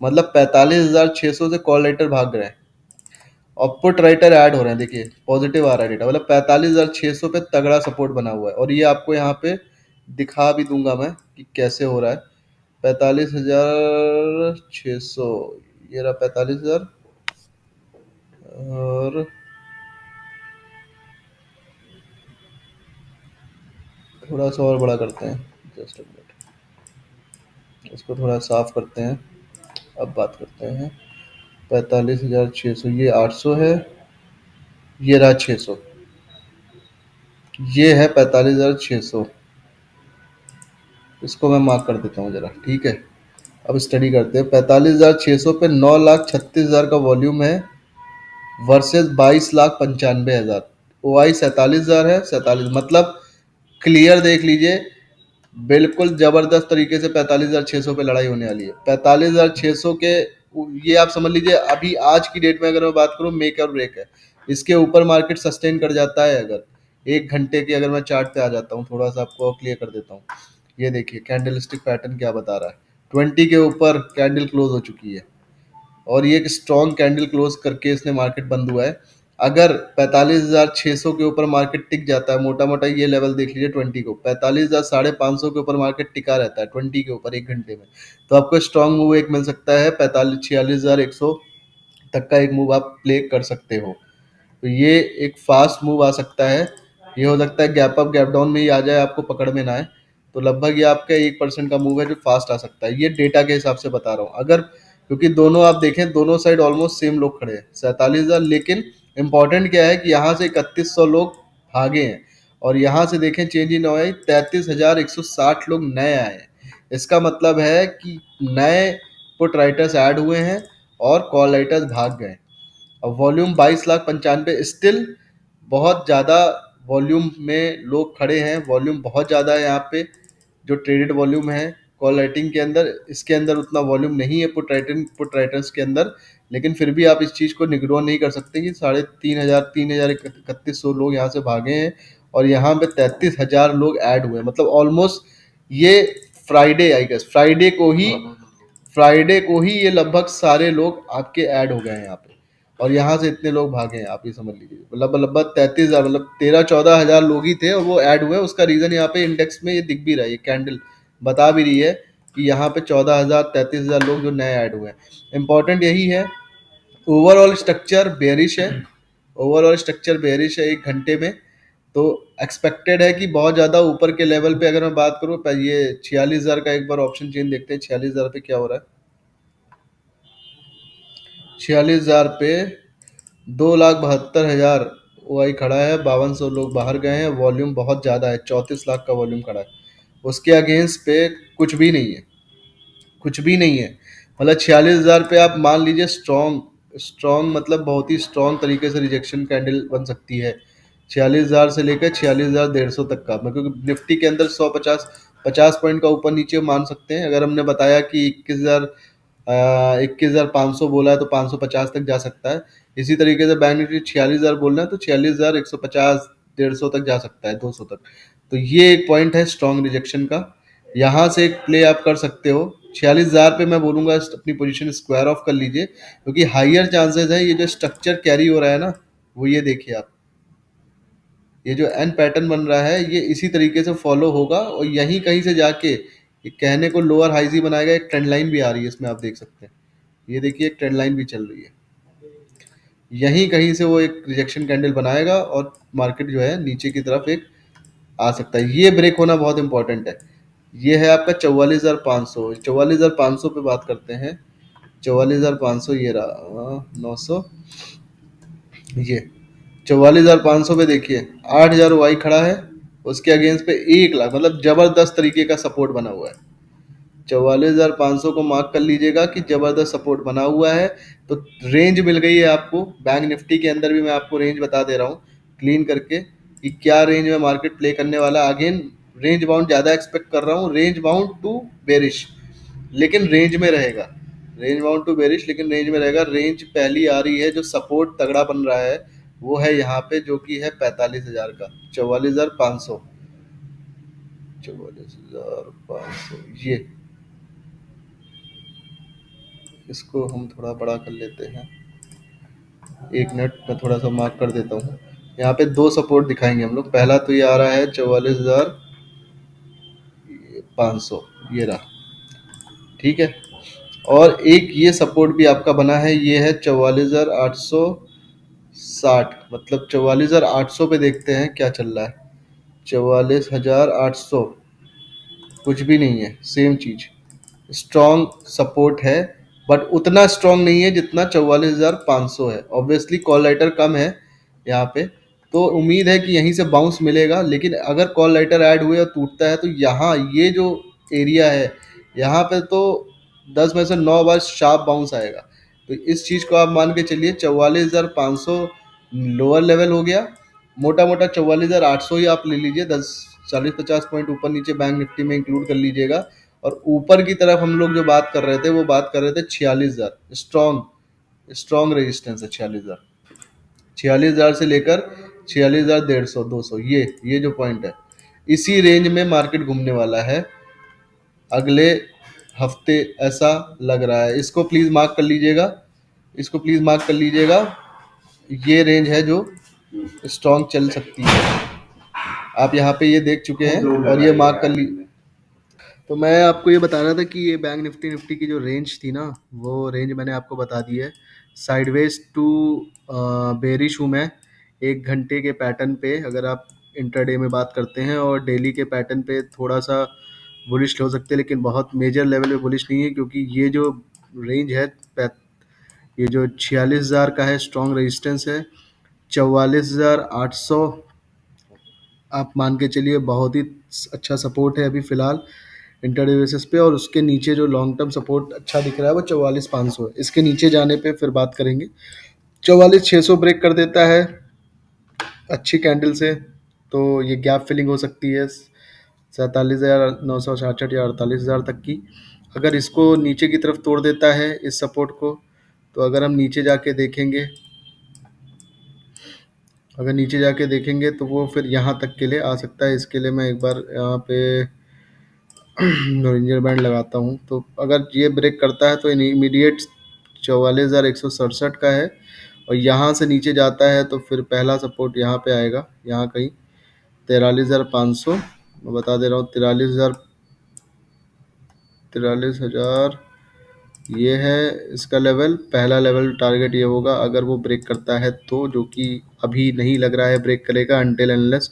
मतलब 45,600 से कॉल राइटर भाग रहे हैं और पुट राइटर ऐड हो रहे हैं। देखिए पॉजिटिव आ रहा है डेटा, मतलब 45,600 पे तगड़ा सपोर्ट बना हुआ है। और ये आपको यहाँ पे दिखा भी दूंगा मैं कि कैसे हो रहा है। 45,600, ये रहा 45,000, और थोड़ा सा और बड़ा करते हैं, जस्ट अ मिनट, इसको थोड़ा साफ करते हैं। अब बात करते हैं 45,600, ये 800 है, ये रहा 600, ये है 45,600। इसको मैं मार्क कर देता हूँ जरा, ठीक है। अब स्टडी करते हैं, 45,600 पे 9,36,000 का वॉल्यूम है, वर्सेस 22,95,000। ओ आई 47,000 है, 47 मतलब क्लियर देख लीजिए, बिल्कुल जबरदस्त तरीके से 45,600 पे लड़ाई होने वाली है। 45,600 के, ये आप समझ लीजिए अभी आज की डेट में अगर मैं बात करूँ, मेक और ब्रेक है। इसके ऊपर मार्केट सस्टेन कर जाता है, अगर 1 घंटे की अगर मैं चार्ट पे आ जाता हूँ, थोड़ा सा आपको क्लियर कर देता हूँ। ये देखिए कैंडलस्टिक पैटर्न क्या बता रहा है, 20 के ऊपर कैंडल क्लोज हो चुकी है और ये एक स्ट्रॉन्ग कैंडल क्लोज करके इसने मार्केट बंद हुआ है। अगर 45,600 के ऊपर मार्केट टिक जाता है, मोटा मोटा ये लेवल देख लीजिए 20 को, 45,550 के ऊपर मार्केट टिका रहता है 20 के ऊपर 1 घंटे में, तो आपको स्ट्रॉन्ग मूव एक मिल सकता है 46,100 तक का एक मूव आप प्ले कर सकते हो। तो ये एक फास्ट मूव आ सकता है। ये हो सकता है गैप अप गैप डाउन में ही आ जाए, आपको पकड़ में ना आए। तो लगभग ये आपका 1% का मूव है जो फास्ट आ सकता है। ये डेटा के हिसाब से बता रहा हूँ। अगर क्योंकि दोनों आप देखें, दोनों साइड ऑलमोस्ट सेम लोग खड़े हैं 47,000, लेकिन इंपॉर्टेंट क्या है कि यहाँ से 3100 लोग भागे हैं और यहाँ से देखें चेंज इन हुआ है 33,160 लोग नए आए हैं। इसका मतलब है कि नए पुट राइटर्स ऐड हुए हैं और कॉल राइटर्स भाग गए। और वॉल्यूम 22,95,000 स्टिल बहुत ज़्यादा वॉल्यूम में लोग खड़े हैं। वॉल्यूम बहुत ज़्यादा है यहाँ पे जो ट्रेडेड वॉल्यूम है कॉल राइटिंग के अंदर। इसके अंदर उतना वॉल्यूम नहीं है पुट राइटर्स के अंदर, लेकिन फिर भी आप इस चीज़ को निग्नोर नहीं कर सकते कि 3,500 3,031 लोग यहाँ से भागे हैं और यहाँ पे 33,000 लोग ऐड हुए हैं। मतलब ऑलमोस्ट ये फ्राइडे आई गेस फ्राइडे को ही ये लगभग सारे लोग आपके ऐड हो गए हैं यहाँ पे और यहाँ से इतने लोग भागे हैं, आप ये समझ लीजिए। मतलब लगभग 33,000, मतलब 13-14 हज़ार लोग ही थे और वो ऐड हुए। उसका रीज़न यहाँ पे इंडेक्स में ये दिख भी रहा है, ये कैंडल बता भी रही है कि यहाँ पे 14,000 33,000 लोग जो नए ऐड हुए हैं। इंपॉर्टेंट यही है, ओवरऑल स्ट्रक्चर बेरिश है। ओवरऑल स्ट्रक्चर बेरिश है 1 घंटे में। तो एक्सपेक्टेड है कि बहुत ज़्यादा ऊपर के लेवल पे अगर मैं बात करूँ, ये 46,000 का एक बार ऑप्शन चेन देखते हैं 46,000 पे क्या हो रहा है। 46,000 पे 2,72,000 OI खड़ा है, 5200 लोग बाहर गए हैं। वॉल्यूम बहुत ज़्यादा है, 34 लाख का वॉल्यूम खड़ा है। उसके अगेंस्ट पे कुछ भी नहीं है, कुछ भी नहीं है। मतलब 46,000 पे आप मान लीजिए स्ट्रॉन्ग स्ट्रॉन्ग मतलब बहुत ही स्ट्रॉन्ग तरीके से रिजेक्शन कैंडल बन सकती है 46,000 से लेकर 46,150 तक का। मैं क्योंकि निफ्टी के अंदर 50 पॉइंट का ऊपर नीचे मान सकते हैं। अगर हमने बताया कि 21,500 बोला है तो 550 तक जा सकता है। इसी तरीके से बैंक निफ्टी 46,000 बोल रहे हैं तो 46,150 150 तक जा सकता है, 200 तक। तो ये एक पॉइंट है स्ट्रॉन्ग रिजेक्शन का, यहाँ से एक प्ले आप कर सकते हो। 46,000 पे मैं बोलूंगा अपनी पोजीशन स्क्वायर ऑफ कर लीजिए, क्योंकि हाइयर चांसेस है ये जो स्ट्रक्चर कैरी हो रहा है ना, वो ये देखिए आप, ये जो एन पैटर्न बन रहा है ये इसी तरीके से फॉलो होगा और यहीं कहीं से जाके ये कहने को लोअर हाईजी बनाएगा। एक ट्रेंड लाइन भी आ रही है इसमें, आप देख सकते हैं। ये देखिए एक ट्रेंड लाइन भी चल रही है, यहीं कहीं से वो एक रिजेक्शन कैंडल बनाएगा और मार्केट जो है नीचे की तरफ एक आ सकता है। ये ब्रेक होना बहुत इंपॉर्टेंट है। ये है आपका 44,500। 44,500 पे बात करते हैं। 44,500 ये रहा, 900, ये 44,500 पे देखिए 8,000 वाई खड़ा है। उसके अगेंस्ट पे 1 लाख, मतलब जबरदस्त तरीके का सपोर्ट बना हुआ है। 44,500 को मार्क कर लीजिएगा कि जबरदस्त सपोर्ट बना हुआ है। तो रेंज मिल गई है आपको। बैंक निफ्टी के अंदर भी मैं आपको रेंज बता दे रहा हूँ क्लीन करके कि क्या रेंज में मार्केट प्ले करने वाला। अगेन रेंज बाउंड ज़्यादा एक्सपेक्ट कर रहा हूँ, रेंज बाउंड टू बेरिश, लेकिन रेंज में रहेगा। रेंज बाउंड टू बेरिश लेकिन रेंज में रहेगा। रेंज पहली आ रही है, जो सपोर्ट तगड़ा बन रहा है वो है यहाँ पे, जो कि है 45,000 का। 44,500, 44,500, ये इसको हम थोड़ा बड़ा कर लेते हैं। 1 मिनट में थोड़ा सा मार्क कर देता हूँ। यहाँ पे 2 सपोर्ट दिखाएंगे हम लोग। पहला तो ये आ रहा है 44,500, ये रहा, ठीक है। और एक ये सपोर्ट भी आपका बना है, ये है 44,860। मतलब 44,800 पे देखते हैं क्या चल रहा है। 44,800 कुछ भी नहीं है, सेम चीज। स्ट्रॉन्ग सपोर्ट है बट उतना स्ट्रॉन्ग नहीं है जितना 44,500 है। ऑब्वियसली कॉल राइटर कम है यहाँ पे, तो उम्मीद है कि यहीं से बाउंस मिलेगा। लेकिन अगर कॉल राइटर ऐड हुए और टूटता है तो यहाँ ये जो एरिया है यहाँ पे तो 10 में से 9 बार शार्प बाउंस आएगा। तो इस चीज़ को आप मान के चलिए 44,500 लोअर लेवल हो गया। मोटा मोटा 44,800 ही आप ले लीजिए, 10 40 50 पॉइंट ऊपर नीचे बैंक निफ्टी में इंक्लूड कर लीजिएगा। और ऊपर की तरफ हम लोग जो बात कर रहे थे वो बात कर रहे थे 46,000। स्ट्रॉन्ग स्ट्रॉन्ग रेजिस्टेंस है 46,000। 46,000 से लेकर 46,150 200, ये जो पॉइंट है, इसी रेंज में मार्केट घूमने वाला है अगले हफ्ते ऐसा लग रहा है। इसको प्लीज़ मार्क कर लीजिएगा, इसको प्लीज़ मार्क कर लीजिएगा। ये रेंज है जो स्ट्रॉन्ग चल सकती है। आप यहाँ पे ये देख चुके हैं और ये मार्क कर ली। तो मैं आपको ये बता रहा था कि ये बैंक निफ्टी निफ्टी की जो रेंज थी ना, वो रेंज मैंने आपको बता दी है। साइडवेज टू बेरिश हूँ मैं 1 घंटे के पैटर्न पे, अगर आप इंटरडे में बात करते हैं, और डेली के पैटर्न पे थोड़ा सा बुलिश हो सकते हैं, लेकिन बहुत मेजर लेवल पे बुलिश नहीं है, क्योंकि ये जो रेंज है ये जो 46,000 का है स्ट्रॉन्ग रेजिस्टेंस है। 44,800 आप मान के चलिए बहुत ही अच्छा सपोर्ट है अभी फ़िलहाल इंटरडे बेसिस पे। और उसके नीचे जो लॉन्ग टर्म सपोर्ट अच्छा दिख रहा है वो 44,500 है। इसके नीचे जाने पे फिर बात करेंगे। 44,600 ब्रेक कर देता है अच्छी कैंडल से, तो ये गैप फिलिंग हो सकती है 47,966 या 48,000 तक की। अगर इसको नीचे की तरफ तोड़ देता है इस सपोर्ट को, तो अगर हम नीचे जाके देखेंगे, अगर नीचे जाके देखेंगे तो वो फिर यहाँ तक के लिए आ सकता है। इसके लिए मैं एक बार यहाँ पे नोरिंजर बैंड लगाता हूँ। तो अगर ये ब्रेक करता है तो इमीडिएट 44,167 का है, और यहाँ से नीचे जाता है तो फिर पहला सपोर्ट यहाँ पे आएगा, यहाँ कहीं 43,500। मैं बता दे रहा हूँ 43,000 ये है इसका लेवल। पहला लेवल टारगेट ये होगा अगर वो ब्रेक करता है तो, जो कि अभी नहीं लग रहा है ब्रेक करेगा अनटिल अनलेस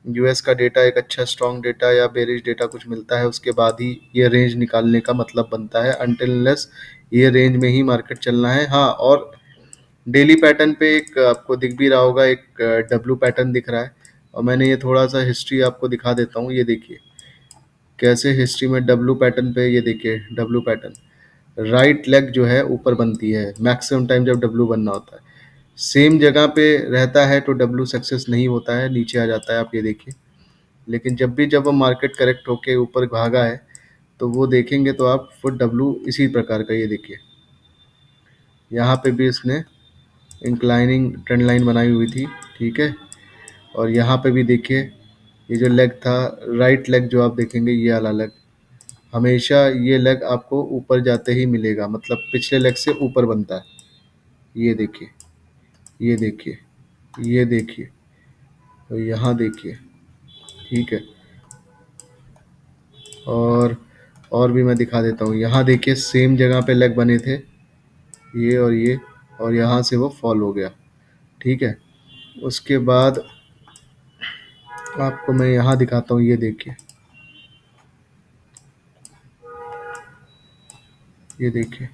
यूएस का डेटा एक अच्छा स्ट्रॉन्ग डेटा या बेरिश डेटा कुछ मिलता है, उसके बाद ही ये रेंज निकालने का मतलब बनता है। अनटिल अनलेस ये रेंज में ही मार्केट चलना है। हाँ, और डेली पैटर्न पे एक आपको दिख भी रहा होगा, एक डब्लू पैटर्न दिख रहा है, और मैंने ये थोड़ा सा हिस्ट्री आपको दिखा देता हूँ। ये देखिए कैसे हिस्ट्री में डब्लू पैटर्न पे, ये देखिए डब्लू पैटर्न राइट लेग जो है ऊपर बनती है मैक्सिमम टाइम जब डब्लू बनना होता है। सेम जगह पे रहता है तो डब्लू सक्सेस नहीं होता है, नीचे आ जाता है, आप ये देखिए। लेकिन जब वो मार्केट करेक्ट होके ऊपर भागा है तो वो देखेंगे तो आप फुट डब्लू इसी प्रकार का, ये देखिए यहाँ पे भी इसने इंक्लाइनिंग ट्रेंड लाइन बनाई हुई थी, ठीक है। और यहाँ पे भी देखिए ये जो लेग था, राइट लेग जो आप देखेंगे, ये वाला लेग हमेशा ये लेग आपको ऊपर जाते ही मिलेगा, मतलब पिछले लेग से ऊपर बनता है। ये देखिए, ये देखिए, ये देखिए, तो यहाँ देखिए, ठीक है। और भी मैं दिखा देता हूँ, यहाँ देखिए सेम जगह पे लेग बने थे ये, और यहाँ से वो फॉल हो गया, ठीक है। उसके बाद आपको मैं यहाँ दिखाता हूँ, ये देखिए, ये देखिए,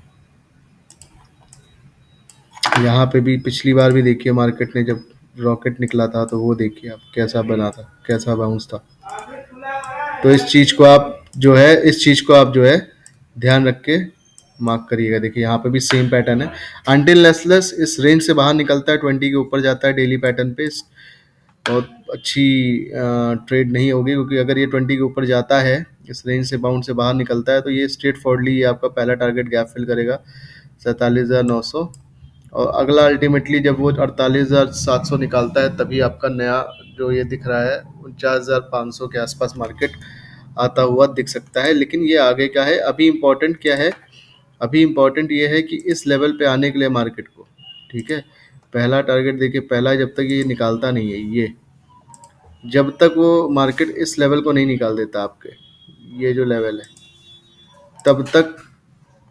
यहाँ पे भी पिछली बार भी देखिए मार्केट ने जब रॉकेट निकला था तो वो देखिए आप कैसा बना था, कैसा बाउंस था। तो इस चीज़ को आप जो है ध्यान रख के मार्क करिएगा। देखिए यहाँ पे भी सेम पैटर्न है। अनटिल लेसलेस इस रेंज से बाहर निकलता है, 20 के ऊपर जाता है डेली पैटर्न पे, बहुत अच्छी ट्रेड नहीं होगी, क्योंकि अगर ये 20 के ऊपर जाता है, इस रेंज से बाउंड से बाहर निकलता है, तो ये स्ट्रेट फॉरवर्डली ये आपका पहला टारगेट गैप फिल करेगा 47,900। और अगला अल्टीमेटली जब वो 48,700 निकालता है तभी आपका नया जो ये दिख रहा है 49,500 के आसपास मार्केट आता हुआ दिख सकता है। लेकिन ये आगे का है। अभी इम्पोर्टेंट क्या है, अभी इम्पोर्टेंट ये है कि इस लेवल पे आने के लिए मार्केट को, ठीक है, पहला टारगेट देखिए, पहला जब तक ये निकालता नहीं है, ये जब तक वो मार्केट इस लेवल को नहीं निकाल देता आपके, ये जो लेवल है, तब तक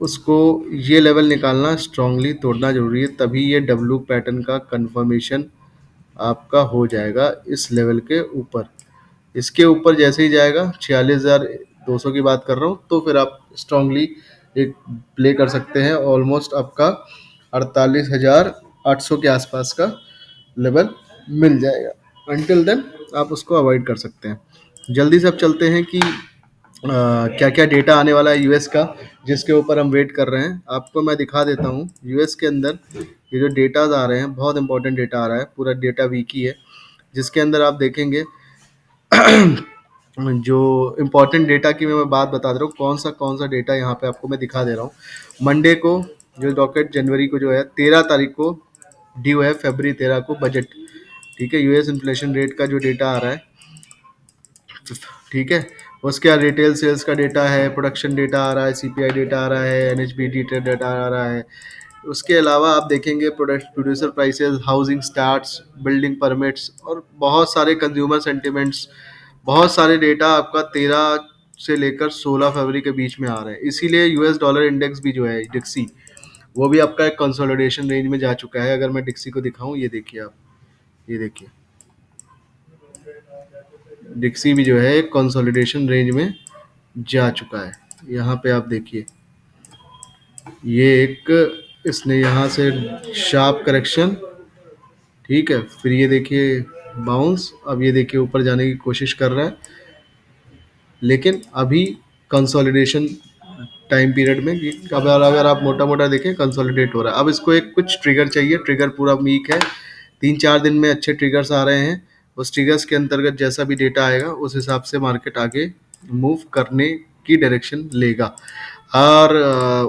उसको ये लेवल निकालना, स्ट्रांगली तोड़ना ज़रूरी है, तभी ये डब्लू पैटर्न का कंफर्मेशन आपका हो जाएगा इस लेवल के ऊपर। इसके ऊपर जैसे ही जाएगा, 46,200 की बात कर रहा हूँ, तो फिर आप स्ट्रांगली एक प्ले कर सकते हैं। ऑलमोस्ट आपका 48,800 के आसपास का लेवल मिल जाएगा। अनटिल देन आप उसको अवॉइड कर सकते हैं। जल्दी से अब चलते हैं कि क्या क्या डेटा आने वाला है यूएस का, जिसके ऊपर हम वेट कर रहे हैं। आपको मैं दिखा देता हूँ यूएस के अंदर ये जो डेटाज आ रहे हैं, बहुत इंपॉर्टेंट डेटा आ रहा है, पूरा डेटा वीक ही है, जिसके अंदर आप देखेंगे जो इम्पोर्टेंट डेटा की मैं बात बता दे रहा हूँ, कौन सा डेटा यहाँ पे आपको मैं दिखा दे रहा हूँ। मंडे को जो डॉकेट जनवरी को जो है 13 तारीख को ड्यू है, फरवरी 13 को बजट, ठीक है। यूएस इन्फ्लेशन रेट का जो डेटा आ रहा है, ठीक है, उसके बाद रिटेल सेल्स का डेटा है, प्रोडक्शन डेटा आ रहा है, सीपीआई डेटा आ रहा है, एनएचबी डेटा आ रहा है। उसके अलावा आप देखेंगे producer prices, housing starts, building permits और बहुत सारे कंज्यूमर सेंटिमेंट्स, बहुत सारे डेटा आपका 13 से लेकर 16 फरवरी के बीच में आ रहे हैं। इसीलिए यूएस डॉलर इंडेक्स भी जो है डिक्सी, वो भी आपका एक कंसोलिडेशन रेंज में जा चुका है। अगर मैं डिक्सी को दिखाऊं, ये देखिए आप, ये देखिए डिक्सी भी जो है एक कंसोलिडेशन रेंज में जा चुका है। यहाँ पे आप देखिए, ये एक, इसने यहाँ से शार्प करेक्शन, ठीक है, फिर ये देखिए बाउंस, अब ये देखिए ऊपर जाने की कोशिश कर रहा है, लेकिन अभी कंसोलिडेशन टाइम पीरियड में अब अगर आप मोटा मोटा देखें कंसोलिडेट हो रहा है। अब इसको एक कुछ ट्रिगर चाहिए, ट्रिगर पूरा वीक है, 3-4 दिन में अच्छे ट्रिगर्स आ रहे हैं। उस ट्रिगर्स के अंतर्गत जैसा भी डेटा आएगा उस हिसाब से मार्केट आगे मूव करने की डायरेक्शन लेगा, और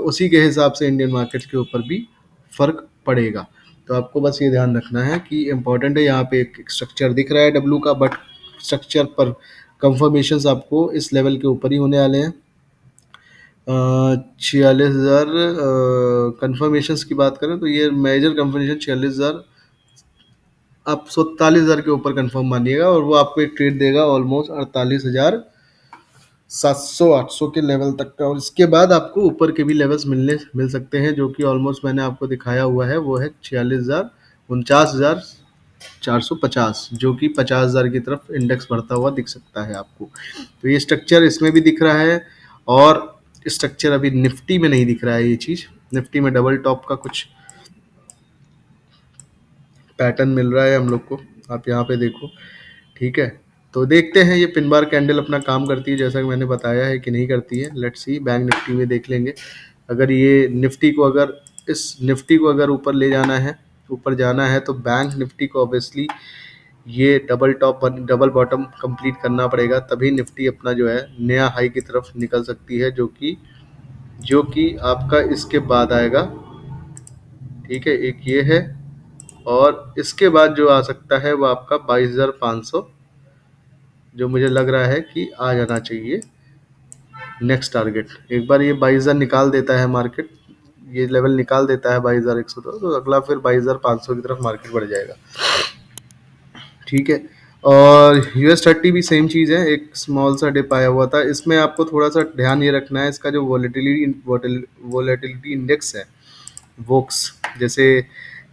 उसी के हिसाब से इंडियन मार्केट के ऊपर भी फर्क पड़ेगा। तो आपको बस ये ध्यान रखना है कि इम्पोर्टेंट है, यहाँ पे एक स्ट्रक्चर दिख रहा है डब्लू का, बट स्ट्रक्चर पर कंफर्मेशन आपको इस लेवल के ऊपर ही होने वाले हैं। 46,000 कन्फर्मेशन की बात करें तो ये मेजर कन्फर्मेशन 46,000, आप 47,000 के ऊपर कंफर्म मानिएगा, और वो आपको एक ट्रेड देगा ऑलमोस्ट 48,700-800 के लेवल तक का। और इसके बाद आपको ऊपर के भी लेवल्स मिल सकते हैं, जो कि ऑलमोस्ट मैंने आपको दिखाया हुआ है, वो है 46,000, 49,450, जो कि 50,000 की तरफ इंडेक्स बढ़ता हुआ दिख सकता है आपको। तो ये स्ट्रक्चर इसमें भी दिख रहा है, और स्ट्रक्चर अभी निफ्टी में नहीं दिख रहा है। ये चीज़ निफ्टी में डबल टॉप का कुछ पैटर्न मिल रहा है हम लोग को, आप यहाँ पे देखो, ठीक है। तो देखते हैं ये पिन बार कैंडल अपना काम करती है जैसा कि मैंने बताया है कि नहीं करती है। लेट्स सी, बैंक निफ्टी में देख लेंगे। अगर ये निफ्टी को, अगर इस निफ्टी को अगर ऊपर ले जाना है, ऊपर जाना है, तो बैंक निफ्टी को ऑब्वियसली ये double top double bottom complete करना पड़ेगा, तभी निफ्टी अपना जो है नया हाई की तरफ निकल सकती है, जो कि आपका इसके बाद आएगा, ठीक है। एक ये है, और इसके बाद जो आ सकता है वो आपका 22,500, जो मुझे लग रहा है कि आ जाना चाहिए नेक्स्ट टारगेट। एक बार ये 22,000 निकाल देता है मार्केट, ये लेवल निकाल देता है 22,100, तो अगला फिर 22,500 की तरफ मार्केट बढ़ जाएगा, ठीक है। और US30 भी सेम चीज़ है, एक स्मॉल सा डिप आया हुआ था। इसमें आपको थोड़ा सा ध्यान ये रखना है, इसका जो वोलेटिलिटी इंडेक्स है, वोक्स, जैसे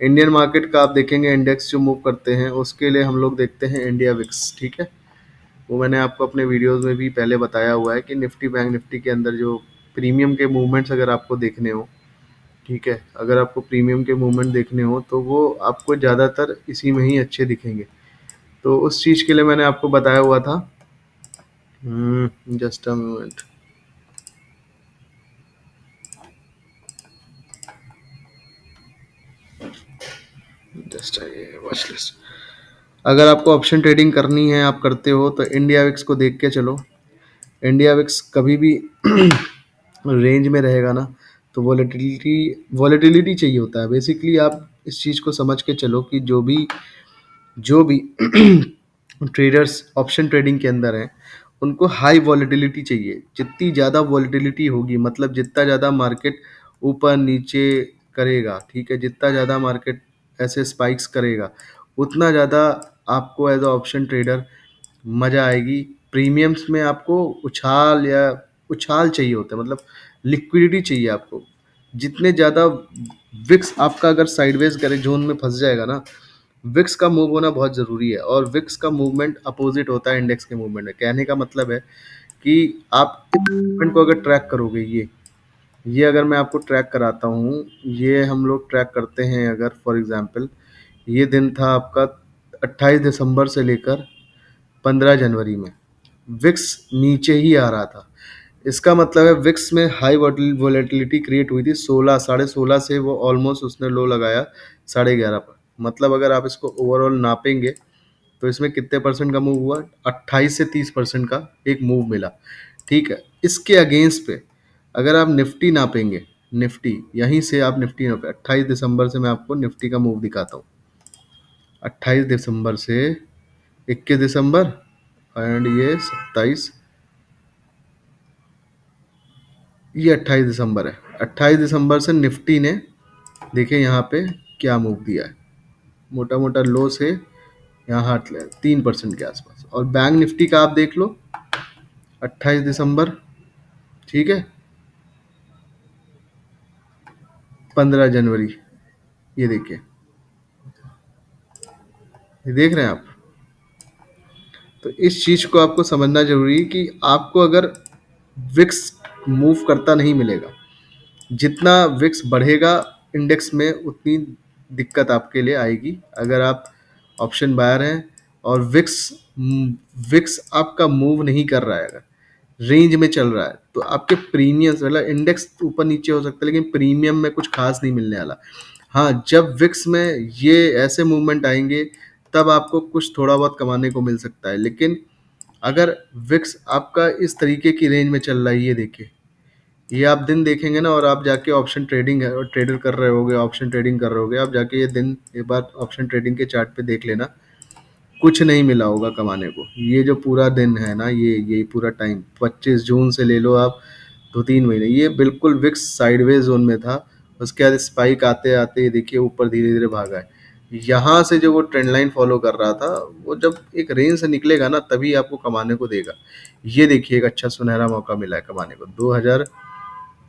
इंडियन मार्केट का आप देखेंगे इंडेक्स जो मूव करते हैं, उसके लिए हम लोग देखते हैं इंडिया विक्स, ठीक है। वो मैंने आपको अपने वीडियोस में भी पहले बताया हुआ है कि निफ्टी बैंक निफ्टी के अंदर जो प्रीमियम के मूवमेंट्स अगर आपको देखने हो, ठीक है, अगर आपको प्रीमियम के मूवमेंट देखने हो तो वो आपको ज़्यादातर इसी में ही अच्छे दिखेंगे। तो उस चीज़ के लिए मैंने आपको बताया हुआ था। Just a moment, just watch list. अगर आपको ऑप्शन ट्रेडिंग करनी है, आप करते हो, तो इंडिया विक्स को देख के चलो। इंडिया विक्स कभी भी रेंज में रहेगा ना, तो वॉलेटिलिटी चाहिए होता है। बेसिकली आप इस चीज़ को समझ के चलो कि जो भी ट्रेडर्स ऑप्शन ट्रेडिंग के अंदर हैं, उनको हाई वॉलेटिलिटी चाहिए। जितनी ज़्यादा वॉलेटिलिटी होगी, मतलब जितना ज़्यादा मार्केट ऊपर नीचे करेगा, ठीक है, जितना ज़्यादा मार्केट ऐसे स्पाइक्स करेगा, उतना ज़्यादा आपको एज अ ऑप्शन ट्रेडर मज़ा आएगी। प्रीमियम्स में आपको उछाल चाहिए होता है, मतलब लिक्विडिटी चाहिए आपको। जितने ज़्यादा विक्स आपका अगर साइडवेज करे जोन में फंस जाएगा ना, विक्स का मूव होना बहुत ज़रूरी है, और विक्स का मूवमेंट अपोजिट होता है इंडेक्स के मूवमेंट में। कहने का मतलब है कि आप मूवमेंट को अगर ट्रैक करोगे, ये अगर मैं आपको ट्रैक कराता हूँ, ये हम लोग ट्रैक करते हैं अगर फॉर एग्जांपल, ये दिन था आपका 28 दिसंबर से लेकर 15 जनवरी में, विक्स नीचे ही आ रहा था। इसका मतलब है विक्स में हाई वोलेटिलिटी क्रिएट हुई थी 16, 16.5 से वो ऑलमोस्ट उसने लो लगाया 11.5 पर। मतलब अगर आप इसको ओवरऑल नापेंगे तो इसमें कितने परसेंट का मूव हुआ, 28 से 30% का एक मूव मिला, ठीक है। इसके अगेंस्ट पे अगर आप निफ्टी नापेंगे, निफ्टी यहीं से आप निफ्टी नापे, 28 दिसंबर से मैं आपको निफ्टी का मूव दिखाता हूँ। 28 दिसंबर से 21 दिसंबर एंड ये 27 ये 28 दिसंबर है। 28 दिसंबर से निफ्टी ने देखिए यहाँ पे क्या मूव दिया है। मोटा मोटा लो से यहाँ हाथ ले 3% के आसपास। और बैंक निफ्टी का आप देख लो 28 दिसंबर, ठीक है, 15 जनवरी, ये देखिए, ये देख रहे हैं आप। तो इस चीज को आपको समझना जरूरी है कि आपको अगर विक्स मूव करता नहीं मिलेगा, जितना विक्स बढ़ेगा इंडेक्स में उतनी दिक्कत आपके लिए आएगी। अगर आप ऑप्शन बायर हैं और विक्स विक्स आपका मूव नहीं कर रहा है, अगर रेंज में चल रहा है, तो आपके प्रीमियम्स, मतलब इंडेक्स ऊपर नीचे हो सकता है लेकिन प्रीमियम में कुछ खास नहीं मिलने वाला। हाँ, जब विक्स में ये ऐसे मूवमेंट आएंगे तब आपको कुछ थोड़ा बहुत कमाने को मिल सकता है। लेकिन अगर विक्स आपका इस तरीके की रेंज में चल रहा है, ये देखिए, ये आप दिन देखेंगे ना, और आप जाके ऑप्शन ट्रेडिंग है और ट्रेडर कर रहे होगे, ऑप्शन ट्रेडिंग कर रहे होगे, आप जाके ये दिन एक बार ऑप्शन ट्रेडिंग के चार्ट पे देख लेना, कुछ नहीं मिला होगा कमाने को। ये जो पूरा दिन है ना, ये पूरा टाइम 25 जून से ले लो आप, 2-3 महीने, ये बिल्कुल विक्स साइडवेज जोन में था। उसके बाद स्पाइक आते आते ये देखिए ऊपर धीरे धीरे भागा है। यहाँ से जो वो ट्रेंड लाइन फॉलो कर रहा था, वो जब एक रेंज से निकलेगा ना तभी आपको कमाने को देगा। ये देखिए एक अच्छा सुनहरा मौका मिला है कमाने को, 2000,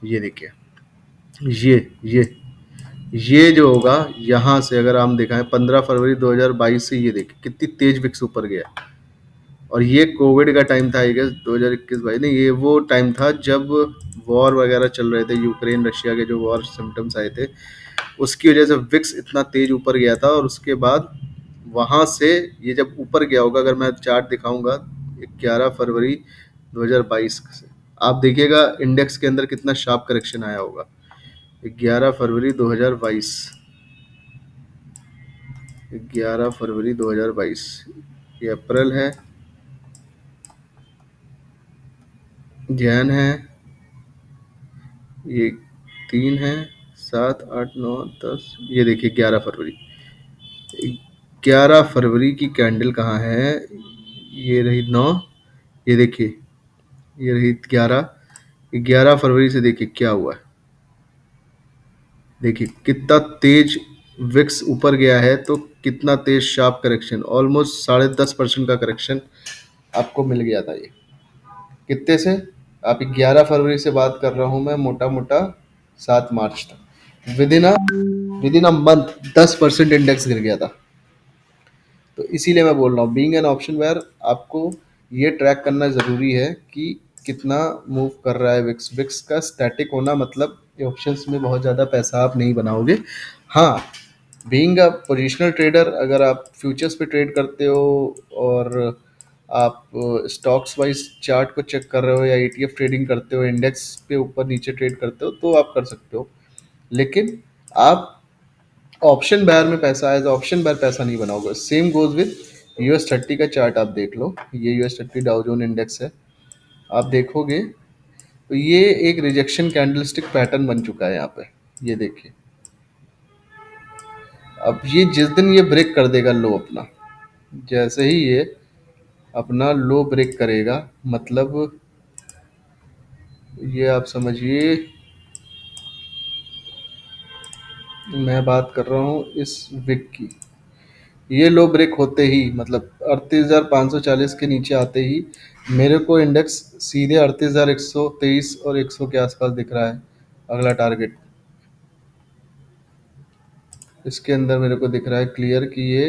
ये देखिए, ये ये जो होगा यहाँ से, अगर हम दिखाएं 15 फरवरी 2022 से, ये देखिए कितनी तेज विक्स ऊपर गया है। और ये कोविड का टाइम था आई गेस, 2021-22 नहीं, ये वो टाइम था जब वॉर वगैरह चल रहे थे, यूक्रेन रशिया के जो वॉर सिम्टम्स आए थे, उसकी वजह से विक्स इतना तेज ऊपर गया था। और उसके बाद वहां से ये जब ऊपर गया होगा, अगर मैं चार्ट दिखाऊंगा 11 फरवरी 2022 से, आप देखिएगा इंडेक्स के अंदर कितना शार्प करेक्शन आया होगा। 11 फरवरी 2022, 11 फरवरी 2022, ये अप्रैल है, जैन है, ये 3 है, 7, 8, 9, 10, ये देखिए 11 फरवरी, 11 फरवरी की कैंडल कहाँ है, ये रही 9, ये देखिए, ये रही 11, 11 फरवरी से देखिए क्या हुआ है। देखिए कितना तेज विक्स ऊपर गया है, तो कितना तेज शार्प करेक्शन, ऑलमोस्ट 10.5% का करेक्शन आपको मिल गया था। ये कितने से, आप 11 फरवरी से बात कर रहा हूँ मैं, मोटा मोटा 7 मार्च तक, विदिन अ मंथ 10% इंडेक्स गिर गया था। तो इसीलिए मैं बोल रहा हूँ, बीइंग एन ऑप्शन वेयर, आपको ये ट्रैक करना ज़रूरी है कि कितना मूव कर रहा है विक्स। विक्स का स्टैटिक होना मतलब ऑप्शंस में बहुत ज़्यादा पैसा आप नहीं बनाओगे। हाँ, बीइंग अ पोजिशनल ट्रेडर, अगर आप फ्यूचर्स पे ट्रेड करते हो और आप स्टॉक्स वाइज चार्ट को चेक कर रहे हो या ETF ट्रेडिंग करते हो, इंडेक्स पे ऊपर नीचे ट्रेड करते हो, तो आप कर सकते हो। लेकिन आप ऑप्शन बायर में पैसा, एज ऑप्शन बायर पैसा नहीं बनाओगे। सेम गोज विद US30 का चार्ट, आप देख लो, ये US30 डाउजोन इंडेक्स है, आप देखोगे तो ये एक रिजेक्शन कैंडलस्टिक पैटर्न बन चुका है यहाँ पे। ये देखिए, अब ये जिस दिन ये ब्रेक कर देगा लो अपना, जैसे ही ये अपना लो ब्रेक करेगा, मतलब ये आप समझिए, मैं बात कर रहा हूँ इस विक की, ये लो ब्रेक होते ही, मतलब 38,540 के नीचे आते ही मेरे को इंडेक्स सीधे 38,123 और 100 के आसपास दिख रहा है। अगला टारगेट इसके अंदर मेरे को दिख रहा है क्लियर कि ये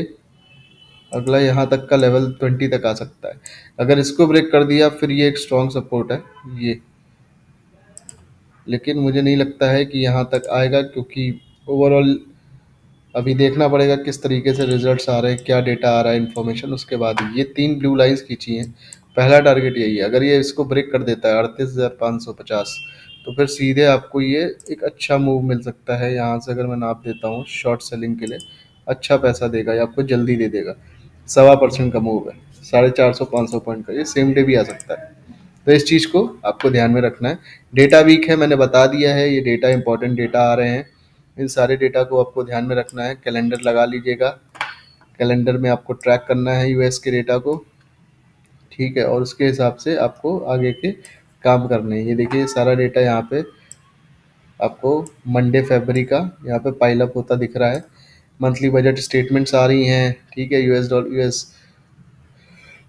अगला यहाँ तक का लेवल 20 तक आ सकता है। अगर इसको ब्रेक कर दिया फिर ये एक स्ट्रॉन्ग सपोर्ट है ये, लेकिन मुझे नहीं लगता है कि यहाँ तक आएगा, क्योंकि ओवरऑल अभी देखना पड़ेगा किस तरीके से रिजल्ट्स आ रहे हैं, क्या डेटा आ रहा है, इन्फॉर्मेशन, उसके बाद ही। ये 3 ब्लू लाइंस खींची हैं, पहला टारगेट यही है। अगर ये इसको ब्रेक कर देता है 38,550, तो फिर सीधे आपको ये एक अच्छा मूव मिल सकता है। यहाँ से अगर मैं नाप देता हूँ शॉर्ट सेलिंग के लिए, अच्छा पैसा देगा, ये आपको जल्दी दे देगा। 1.25% का मूव है, 450-500 पॉइंट का, ये सेम डे भी आ सकता है। तो इस चीज़ को आपको ध्यान में रखना है। डेटा वीक है, मैंने बता दिया है, ये डेटा इंपॉर्टेंट डेटा आ रहे हैं, इन सारे डेटा को आपको ध्यान में रखना है। कैलेंडर लगा लीजिएगा, कैलेंडर में आपको ट्रैक करना है US के डेटा को, ठीक है, और उसके हिसाब से आपको आगे के काम करने हैं। ये देखिए सारा डेटा यहाँ पे आपको मंडे फरवरी का यहाँ पे पाइल अप होता दिख रहा है। मंथली बजट स्टेटमेंट्स आ रही हैं, ठीक है। यूएस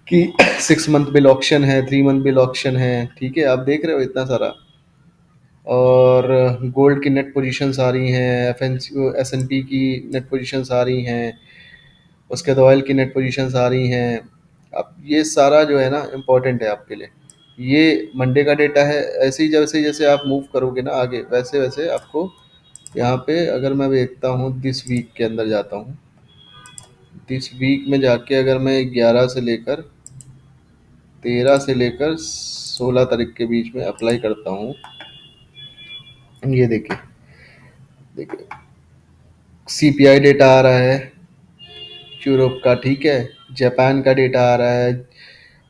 की 6 मंथ बिल ऑक्शन है, 3 मंथ बिल ऑक्शन है, ठीक है। आप देख रहे हो इतना सारा। और गोल्ड की नेट पोजीशंस आ रही हैं, एस एन पी की नेट पोजीशंस आ रही हैं, उसके बाद ऑयल की नेट पोजीशंस आ रही हैं। अब ये सारा जो है ना इम्पोर्टेंट है आपके लिए। ये मंडे का डेटा है। ऐसे ही जैसे जैसे आप मूव करोगे ना आगे, वैसे वैसे आपको यहाँ पे अगर मैं देखता हूँ दिस वीक के अंदर जाता हूँ, दिस वीक में जाके अगर मैं 11 से लेकर 13 से लेकर 16 तारीख के बीच में अप्लाई करता हूँ, ये देखिए देखिए सीपीआई डेटा आ रहा है यूरोप का, ठीक है। जापान का डेटा आ रहा है।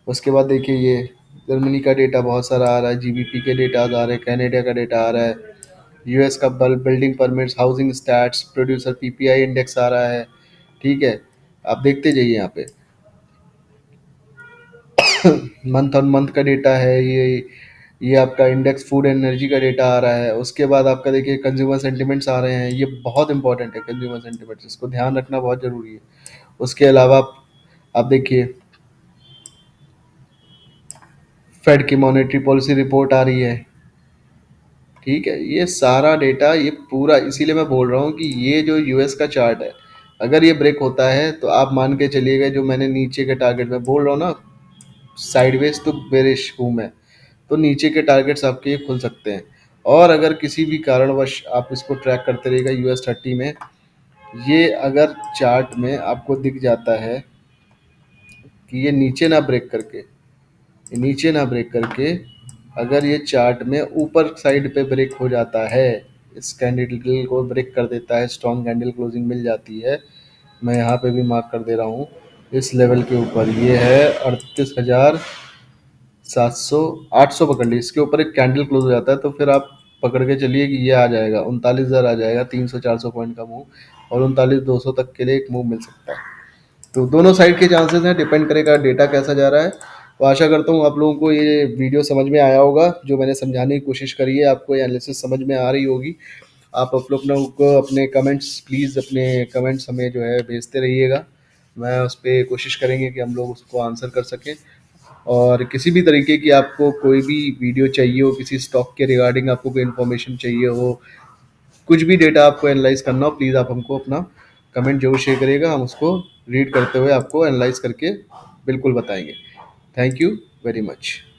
उसके बाद देखिए ये जर्मनी का डेटा बहुत सारा आ रहा है, जीबीपी के डेटा आ रहे हैं, कनाडा का डेटा आ रहा है, यूएस का building permits, housing stats, producer PPI index आ रहा है, ठीक है। आप देखते जाइए यहाँ पे मंथ ऑन मंथ का डेटा है ये आपका इंडेक्स फूड एनर्जी का डेटा आ रहा है। उसके बाद आपका देखिए कंज्यूमर सेंटिमेंट्स आ रहे हैं, ये बहुत इंपॉर्टेंट है कंज्यूमर सेंटिमेंट्स, इसको ध्यान रखना बहुत ज़रूरी है। उसके अलावा आप देखिए फेड की मॉनेटरी पॉलिसी रिपोर्ट आ रही है, ठीक है। ये सारा डेटा ये पूरा, इसीलिए मैं बोल रहा हूँ कि ये जो यूएस का चार्ट है, अगर ये ब्रेक होता है तो आप मान के चलिएगा जो मैंने नीचे के टारगेट में बोल रहा हूँ ना, साइडवेज तो बेरिश हूँ मैं, तो नीचे के टारगेट्स आपके ये खुल सकते हैं। और अगर किसी भी कारणवश आप इसको ट्रैक करते रहिएगा US 30 में, ये अगर चार्ट में आपको दिख जाता है कि ये नीचे ना ब्रेक करके, ये नीचे ना ब्रेक करके अगर ये चार्ट में ऊपर साइड पे ब्रेक हो जाता है, इस कैंडल को ब्रेक कर देता है, स्ट्रॉन्ग कैंडल क्लोजिंग मिल जाती है, मैं यहाँ पे भी मार्क कर दे रहा हूँ इस लेवल के ऊपर, ये है 38,700 800 पकड़ ली, इसके ऊपर एक कैंडल क्लोज हो जाता है तो फिर आप पकड़ के चलिए कि ये आ जाएगा 39,000 आ जाएगा, 300-400 पॉइंट का मूव, और 39,200 तक के लिए एक मूव मिल सकता है। तो दोनों साइड के चांसेस हैं, डिपेंड करेगा डेटा कैसा जा रहा है। तो आशा करता हूँ आप लोगों को ये वीडियो समझ में आया होगा, जो मैंने समझाने की कोशिश करी है आपको ये एनालिसिस समझ में आ रही होगी। आप लोगों को अपने कमेंट्स प्लीज़ अपने कमेंट्स हमें जो है भेजते रहिएगा, मैं उस पर कोशिश करेंगे कि हम लोग उसको आंसर कर सकें। और किसी भी तरीके की आपको कोई भी वीडियो चाहिए हो, किसी स्टॉक के रिगार्डिंग आपको कोई इन्फॉर्मेशन चाहिए हो, कुछ भी डेटा आपको एनालाइज करना हो, प्लीज़ आप हमको अपना कमेंट जरूर शेयर करिएगा, हम उसको रीड करते हुए आपको एनालाइज करके बिल्कुल बताएंगे। Thank you very much.